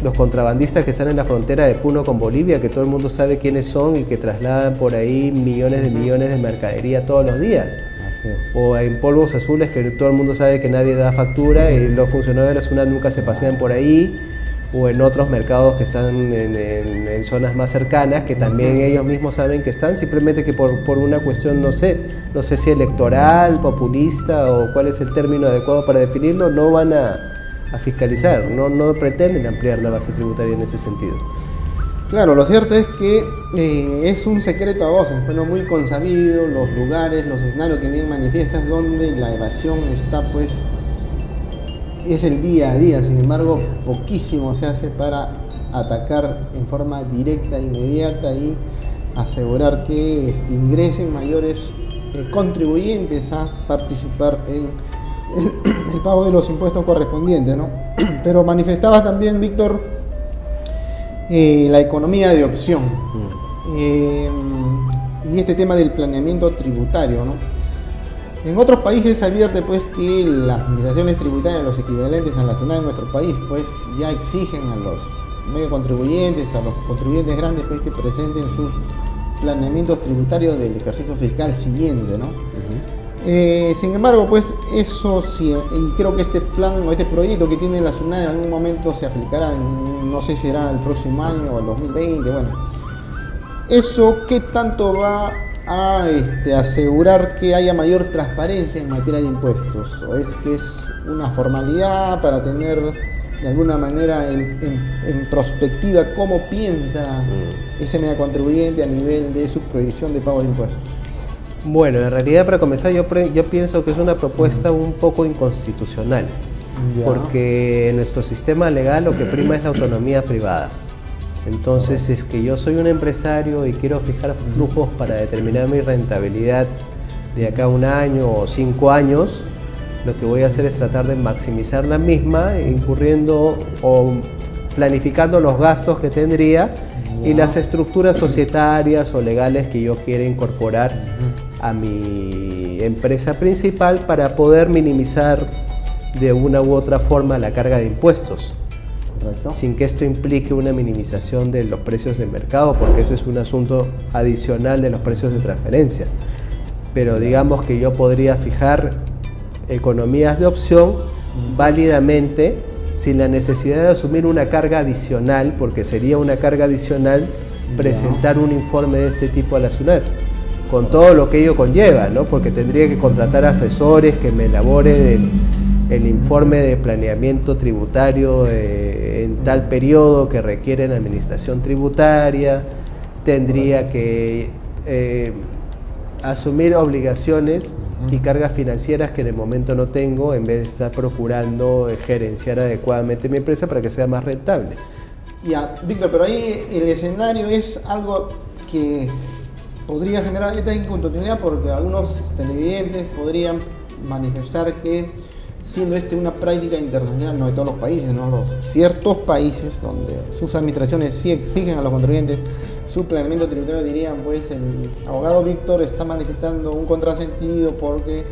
los contrabandistas que están en la frontera de Puno con Bolivia, que todo el mundo sabe quiénes son y que trasladan por ahí millones de mercadería todos los días. Así es. O en polvos azules, que todo el mundo sabe que nadie da factura y los funcionarios de la SUNAT nunca se pasean por ahí. O en otros mercados que están en zonas más cercanas, que también ellos mismos saben que están, simplemente que por una cuestión, no sé si electoral, populista o cuál es el término adecuado para definirlo, no van a fiscalizar, no pretenden ampliar la base tributaria en ese sentido. Claro, lo cierto es que es un secreto a voces, bueno, muy consabido, los lugares, los escenarios que bien manifiestas donde la evasión está pues es el día a día, sin embargo, poquísimo se hace para atacar en forma directa, inmediata y asegurar que ingresen mayores contribuyentes a participar en el pago de los impuestos correspondientes, ¿no? Pero manifestaba también, Víctor, la economía de opción y este tema del planeamiento tributario, ¿no? En otros países se advierte pues que las administraciones tributarias, los equivalentes a la nacional en nuestro país, pues ya exigen a los medio contribuyentes, a los contribuyentes grandes, pues que presenten sus planeamientos tributarios del ejercicio fiscal siguiente, ¿no? Sin embargo, pues eso sí, y creo que este plan o este proyecto que tiene la SUNAT en algún momento se aplicará, no sé si será el próximo año o el 2020, bueno. ¿Eso qué tanto va a asegurar que haya mayor transparencia en materia de impuestos? ¿O es que es una formalidad para tener de alguna manera en perspectiva cómo piensa ese medio contribuyente a nivel de su proyección de pago de impuestos? Bueno, en realidad para comenzar yo pienso que es una propuesta un poco inconstitucional, porque en nuestro sistema legal lo que prima es la autonomía privada. Entonces, es que yo soy un empresario y quiero fijar flujos para determinar mi rentabilidad de acá a 1 año o 5 años, lo que voy a hacer es tratar de maximizar la misma, incurriendo o planificando los gastos que tendría y las estructuras societarias o legales que yo quiera incorporar a mi empresa principal para poder minimizar de una u otra forma la carga de impuestos. Correcto. Sin que esto implique una minimización de los precios de mercado, porque ese es un asunto adicional de los precios de transferencia. Pero digamos que yo podría fijar economías de opción válidamente sin la necesidad de asumir una carga adicional, porque sería una carga adicional presentar un informe de este tipo a la SUNAT, con todo lo que ello conlleva, ¿no? Porque tendría que contratar asesores que me elaboren el informe de planeamiento tributario en tal periodo que requieren administración tributaria, tendría que asumir obligaciones y cargas financieras que en el momento no tengo, en vez de estar procurando gerenciar adecuadamente mi empresa para que sea más rentable. Ya, Víctor, pero ahí el escenario es algo que podría generar esta incontinuidad, porque algunos televidentes podrían manifestar que siendo una práctica internacional, no de todos los países, ¿no? Ciertos países donde sus administraciones sí exigen a los contribuyentes su planeamiento tributario, dirían, pues el abogado Víctor está manifestando un contrasentido, porque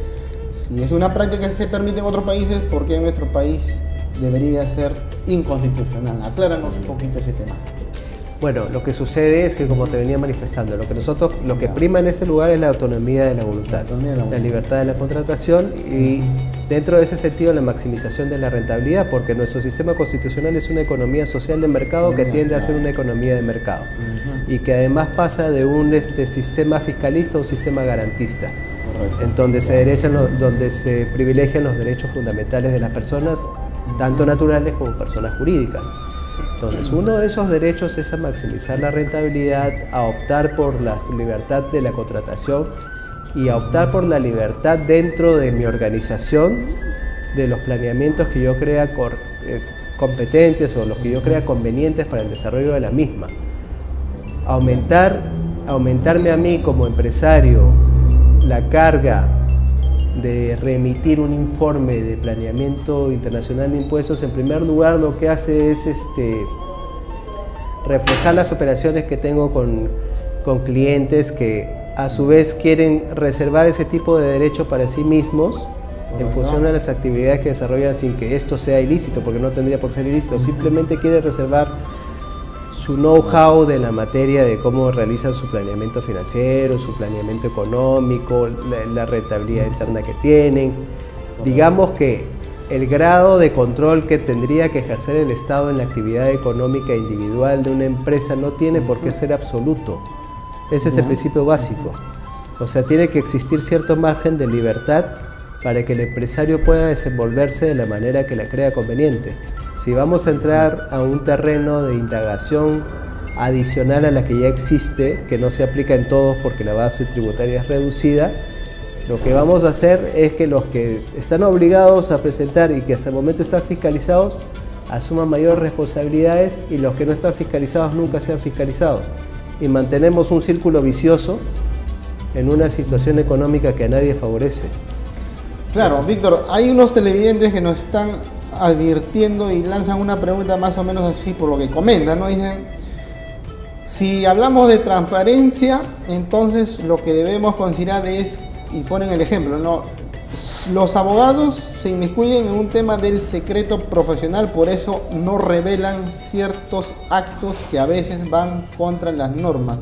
si es una práctica que se permite en otros países, ¿por qué en nuestro país debería ser inconstitucional? Acláranos un poquito ese tema. Bueno, lo que sucede es que, como te venía manifestando, lo que prima en ese lugar es la autonomía de la voluntad, la libertad de la contratación y dentro de ese sentido la maximización de la rentabilidad, porque nuestro sistema constitucional es una economía social de mercado que tiende a ser una economía de mercado y que además pasa de un sistema fiscalista a un sistema garantista. en donde se privilegian los derechos fundamentales de las personas, tanto naturales como personas jurídicas. Entonces, uno de esos derechos es a maximizar la rentabilidad, a optar por la libertad de la contratación y a optar por la libertad dentro de mi organización de los planeamientos que yo crea competentes o los que yo crea convenientes para el desarrollo de la misma. Aumentarme a mí como empresario la carga de remitir un informe de planeamiento internacional de impuestos, en primer lugar lo que hace es reflejar las operaciones que tengo con clientes que a su vez quieren reservar ese tipo de derecho para sí mismos en función de las actividades que desarrollan sin que esto sea ilícito, porque no tendría por qué ser ilícito, simplemente quieren reservar su know-how de la materia de cómo realizan su planeamiento financiero, su planeamiento económico, la rentabilidad interna que tienen. Digamos que el grado de control que tendría que ejercer el Estado en la actividad económica individual de una empresa no tiene por qué ser absoluto. Ese es el principio básico. O sea, tiene que existir cierto margen de libertad para que el empresario pueda desenvolverse de la manera que la crea conveniente. Si vamos a entrar a un terreno de indagación adicional a la que ya existe, que no se aplica en todos porque la base tributaria es reducida, lo que vamos a hacer es que los que están obligados a presentar y que hasta el momento están fiscalizados asuman mayores responsabilidades y los que no están fiscalizados nunca sean fiscalizados. Y mantenemos un círculo vicioso en una situación económica que a nadie favorece. Claro, Víctor, hay unos televidentes que nos están advirtiendo y lanzan una pregunta más o menos así por lo que comentan, ¿no? Dicen, si hablamos de transparencia, entonces lo que debemos considerar es, y ponen el ejemplo, ¿no? Los abogados se inmiscuyen en un tema del secreto profesional, por eso no revelan ciertos actos que a veces van contra las normas.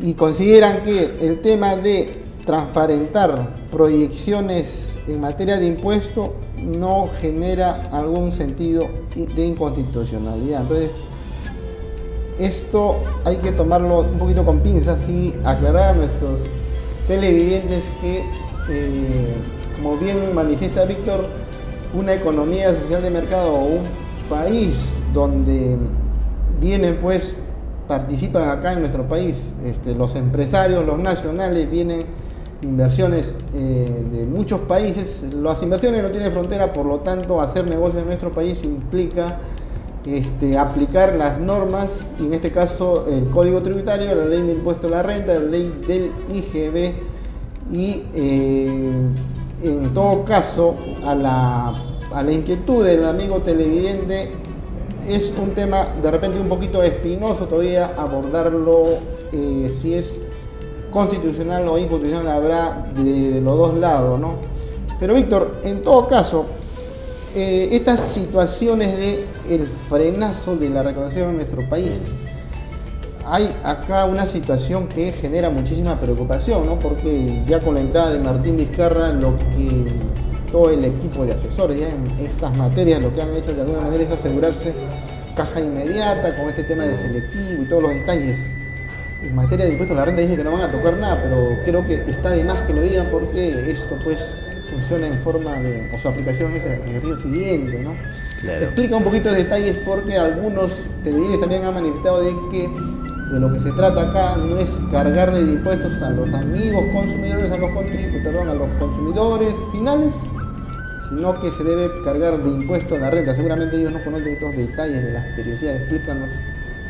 Y consideran que el tema de transparentar proyecciones en materia de impuesto no genera algún sentido de inconstitucionalidad. Entonces, esto hay que tomarlo un poquito con pinzas y aclarar a nuestros televidentes que, como bien manifiesta Víctor, una economía social de mercado o un país donde vienen pues participan acá en nuestro país los empresarios, los nacionales, vienen inversiones de muchos países. Las inversiones no tienen frontera, por lo tanto hacer negocios en nuestro país implica aplicar las normas, y en este caso el Código Tributario, la Ley de Impuesto a la Renta, la Ley del IGB, y en todo caso a la inquietud del amigo televidente, es un tema de repente un poquito espinoso todavía abordarlo, si es constitucional o inconstitucional habrá de los dos lados, ¿no? Pero Víctor, en todo caso, estas situaciones de el frenazo de la recaudación en nuestro país, hay acá una situación que genera muchísima preocupación, ¿no? Porque ya con la entrada de Martín Vizcarra, todo el equipo de asesores ya en estas materias lo que han hecho de alguna manera es asegurarse caja inmediata con este tema del selectivo y todos los detalles. En materia de impuestos a la renta dicen que no van a tocar nada, pero creo que está de más que lo digan porque esto pues funciona en forma de, o su aplicación es el ejercicio siguiente, ¿no? Claro. Explica un poquito de detalles porque algunos televidentes también han manifestado de que de lo que se trata acá no es cargarle de impuestos a los amigos consumidores, a los consumidores finales, sino que se debe cargar de impuesto a la renta. Seguramente ellos no conocen estos detalles de las periodicidades. Explícanos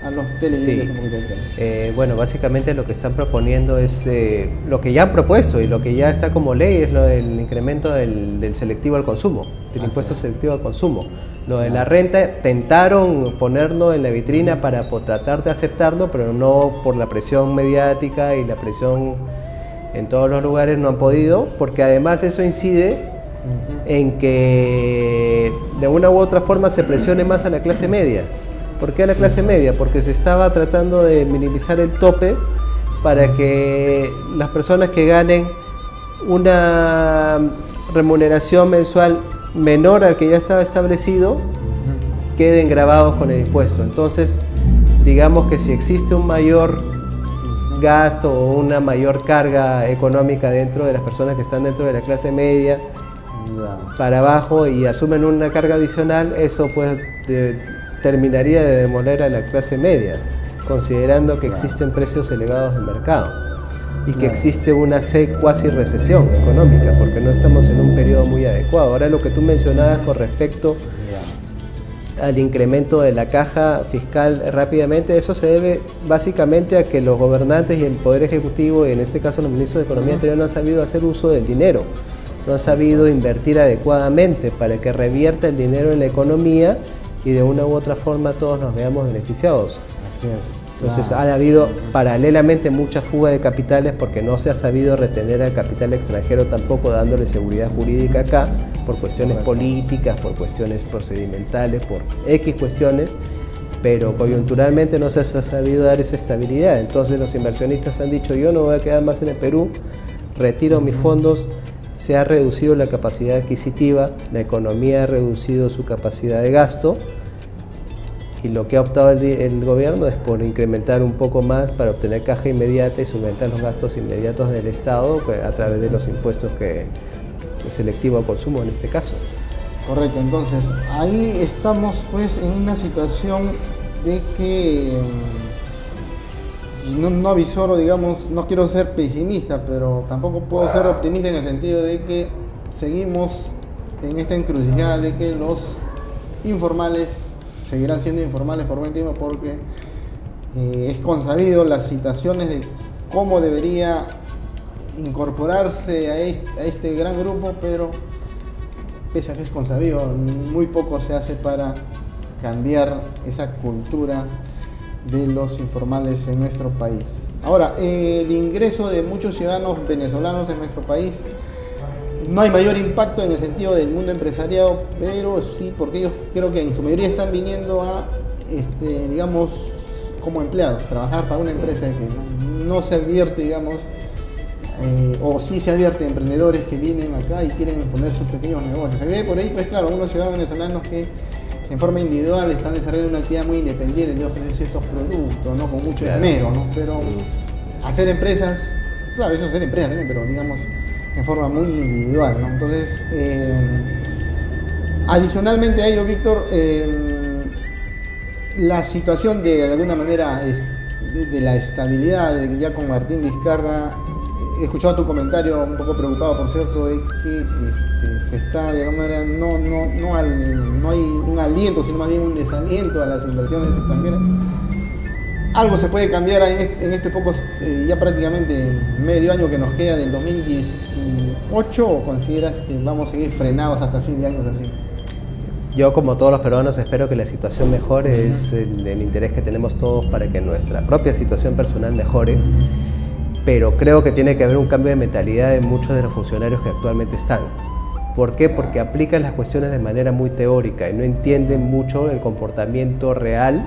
a los televidentes un poquito de bueno, básicamente lo que están proponiendo es lo que ya han propuesto y lo que ya está como ley es lo del incremento del selectivo al consumo, del impuesto selectivo al consumo. Lo de la renta tentaron ponerlo en la vitrina para tratar de aceptarlo, pero no por la presión mediática y la presión en todos los lugares no han podido, porque además eso incide en que de una u otra forma se presione más a la clase media. ¿Por qué a la clase media? Porque se estaba tratando de minimizar el tope para que las personas que ganen una remuneración mensual menor al que ya estaba establecido queden gravados con el impuesto. Entonces, digamos que si existe un mayor gasto o una mayor carga económica dentro de las personas que están dentro de la clase media para abajo y asumen una carga adicional, eso pues terminaría de demoler a la clase media, considerando que existen precios elevados del mercado y que existe una cuasi recesión económica, porque no estamos en un periodo muy adecuado. Ahora lo que tú mencionabas con respecto al incremento de la caja fiscal rápidamente, eso se debe básicamente a que los gobernantes y el Poder Ejecutivo, y en este caso los ministros de Economía anteriores, no han sabido hacer uso del dinero, no han sabido invertir adecuadamente para que revierta el dinero en la economía y de una u otra forma todos nos veamos beneficiados. Así es. Entonces ha habido paralelamente mucha fuga de capitales porque no se ha sabido retener al capital extranjero tampoco, dándole seguridad jurídica acá por cuestiones políticas, por cuestiones procedimentales, por X cuestiones, pero coyunturalmente no se ha sabido dar esa estabilidad. Entonces los inversionistas han dicho: yo no voy a quedar más en el Perú, retiro mis fondos. Se ha reducido la capacidad adquisitiva, la economía ha reducido su capacidad de gasto, y lo que ha optado el gobierno es por incrementar un poco más para obtener caja inmediata y solventar los gastos inmediatos del Estado a través de los impuestos selectivo al consumo en este caso. Correcto, entonces ahí estamos pues en una situación de que no avisoro, digamos, no quiero ser pesimista, pero tampoco puedo ser optimista en el sentido de que seguimos en esta encrucijada de que los informales seguirán siendo informales por buen tiempo, porque es consabido las situaciones de cómo debería incorporarse a este gran grupo, pero pese a que es consabido, muy poco se hace para cambiar esa cultura de los informales en nuestro país. Ahora, el ingreso de muchos ciudadanos venezolanos en nuestro país, no hay mayor impacto en el sentido del mundo empresariado, pero sí porque ellos creo que en su mayoría están viniendo a, digamos, como empleados, trabajar para una empresa que no se advierte, digamos, o sí se advierte emprendedores que vienen acá y quieren poner sus pequeños negocios. Se ve por ahí, pues claro, unos ciudadanos venezolanos que en forma individual están desarrollando una actividad muy independiente de ofrecer ciertos productos, ¿no? Con mucho esmero, ¿no? Pero hacer empresas, claro, eso es hacer empresas también, pero digamos en forma muy individual, ¿no? Entonces, adicionalmente a ello, Víctor, la situación de alguna manera de la estabilidad, de que ya con Martín Vizcarra, he escuchado tu comentario un poco preocupado, por cierto, de que se está, de alguna manera, no hay un aliento, sino más bien un desaliento a las inversiones extranjeras. Algo se puede cambiar en este poco, ya prácticamente medio año que nos queda del 2018, ¿o consideras que vamos a seguir frenados hasta fin de año así? Yo, como todos los peruanos, espero que la situación mejore. Es el interés que tenemos todos para que nuestra propia situación personal mejore, pero creo que tiene que haber un cambio de mentalidad de muchos de los funcionarios que actualmente están. ¿Por qué? Porque aplican las cuestiones de manera muy teórica y no entienden mucho el comportamiento real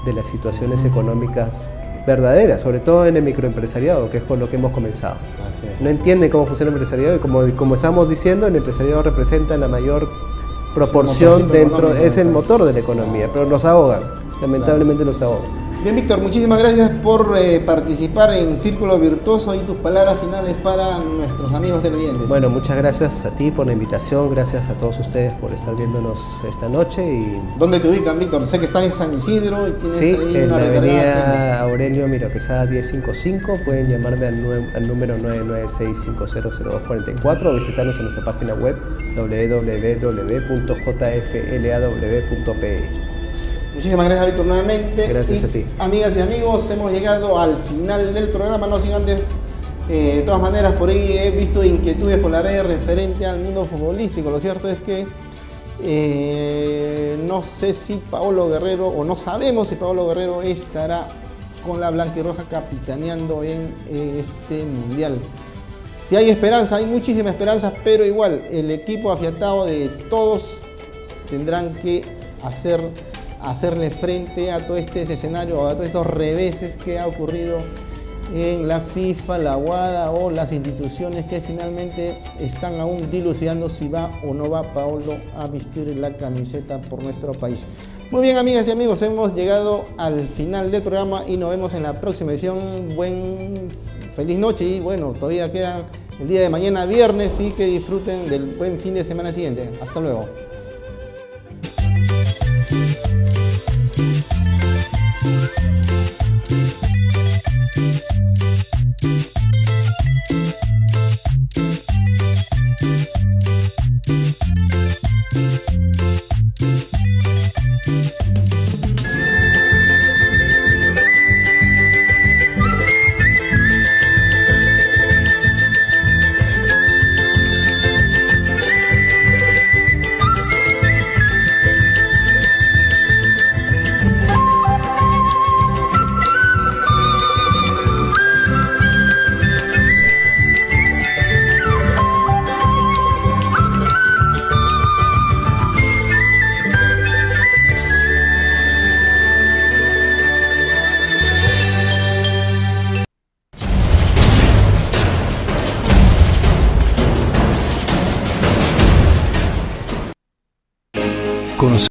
de las situaciones económicas verdaderas, sobre todo en el microempresariado, que es con lo que hemos comenzado. No entienden cómo funciona el empresariado y como estábamos diciendo, el empresariado representa la mayor proporción dentro, es el motor de la economía, pero los ahogan, lamentablemente los ahogan. Bien, Víctor, muchísimas gracias por participar en Círculo Virtuoso y tus palabras finales para nuestros amigos televidentes. Bueno, muchas gracias a ti por la invitación, gracias a todos ustedes por estar viéndonos esta noche. ¿Dónde te ubican, Víctor? Sé que están en San Isidro y tienes sí, ahí en una la recargada. avenida Aurelio Miro Quesada 1055, pueden llamarme al número 996500244 o visitarnos en nuestra página web www.jflaw.pe. Muchísimas gracias, Víctor, nuevamente. Gracias a ti. Amigas y amigos, hemos llegado al final del programa, no sin antes, de todas maneras, por ahí he visto inquietudes por la red referente al mundo futbolístico. Lo cierto es que no sé si Paolo Guerrero, o no sabemos si Paolo Guerrero estará con la blanquirroja capitaneando en este mundial. Si hay esperanza, hay muchísima esperanza, pero igual el equipo afiatado de todos tendrán que hacerle frente a todo este escenario, a todos estos reveses que ha ocurrido en la FIFA, la WADA o las instituciones que finalmente están aún dilucidando si va o no va Paolo a vestir la camiseta por nuestro país. Muy bien, amigas y amigos, hemos llegado al final del programa y nos vemos en la próxima edición. Feliz noche y bueno, todavía quedan el día de mañana viernes y que disfruten del buen fin de semana siguiente. Hasta luego. Conocer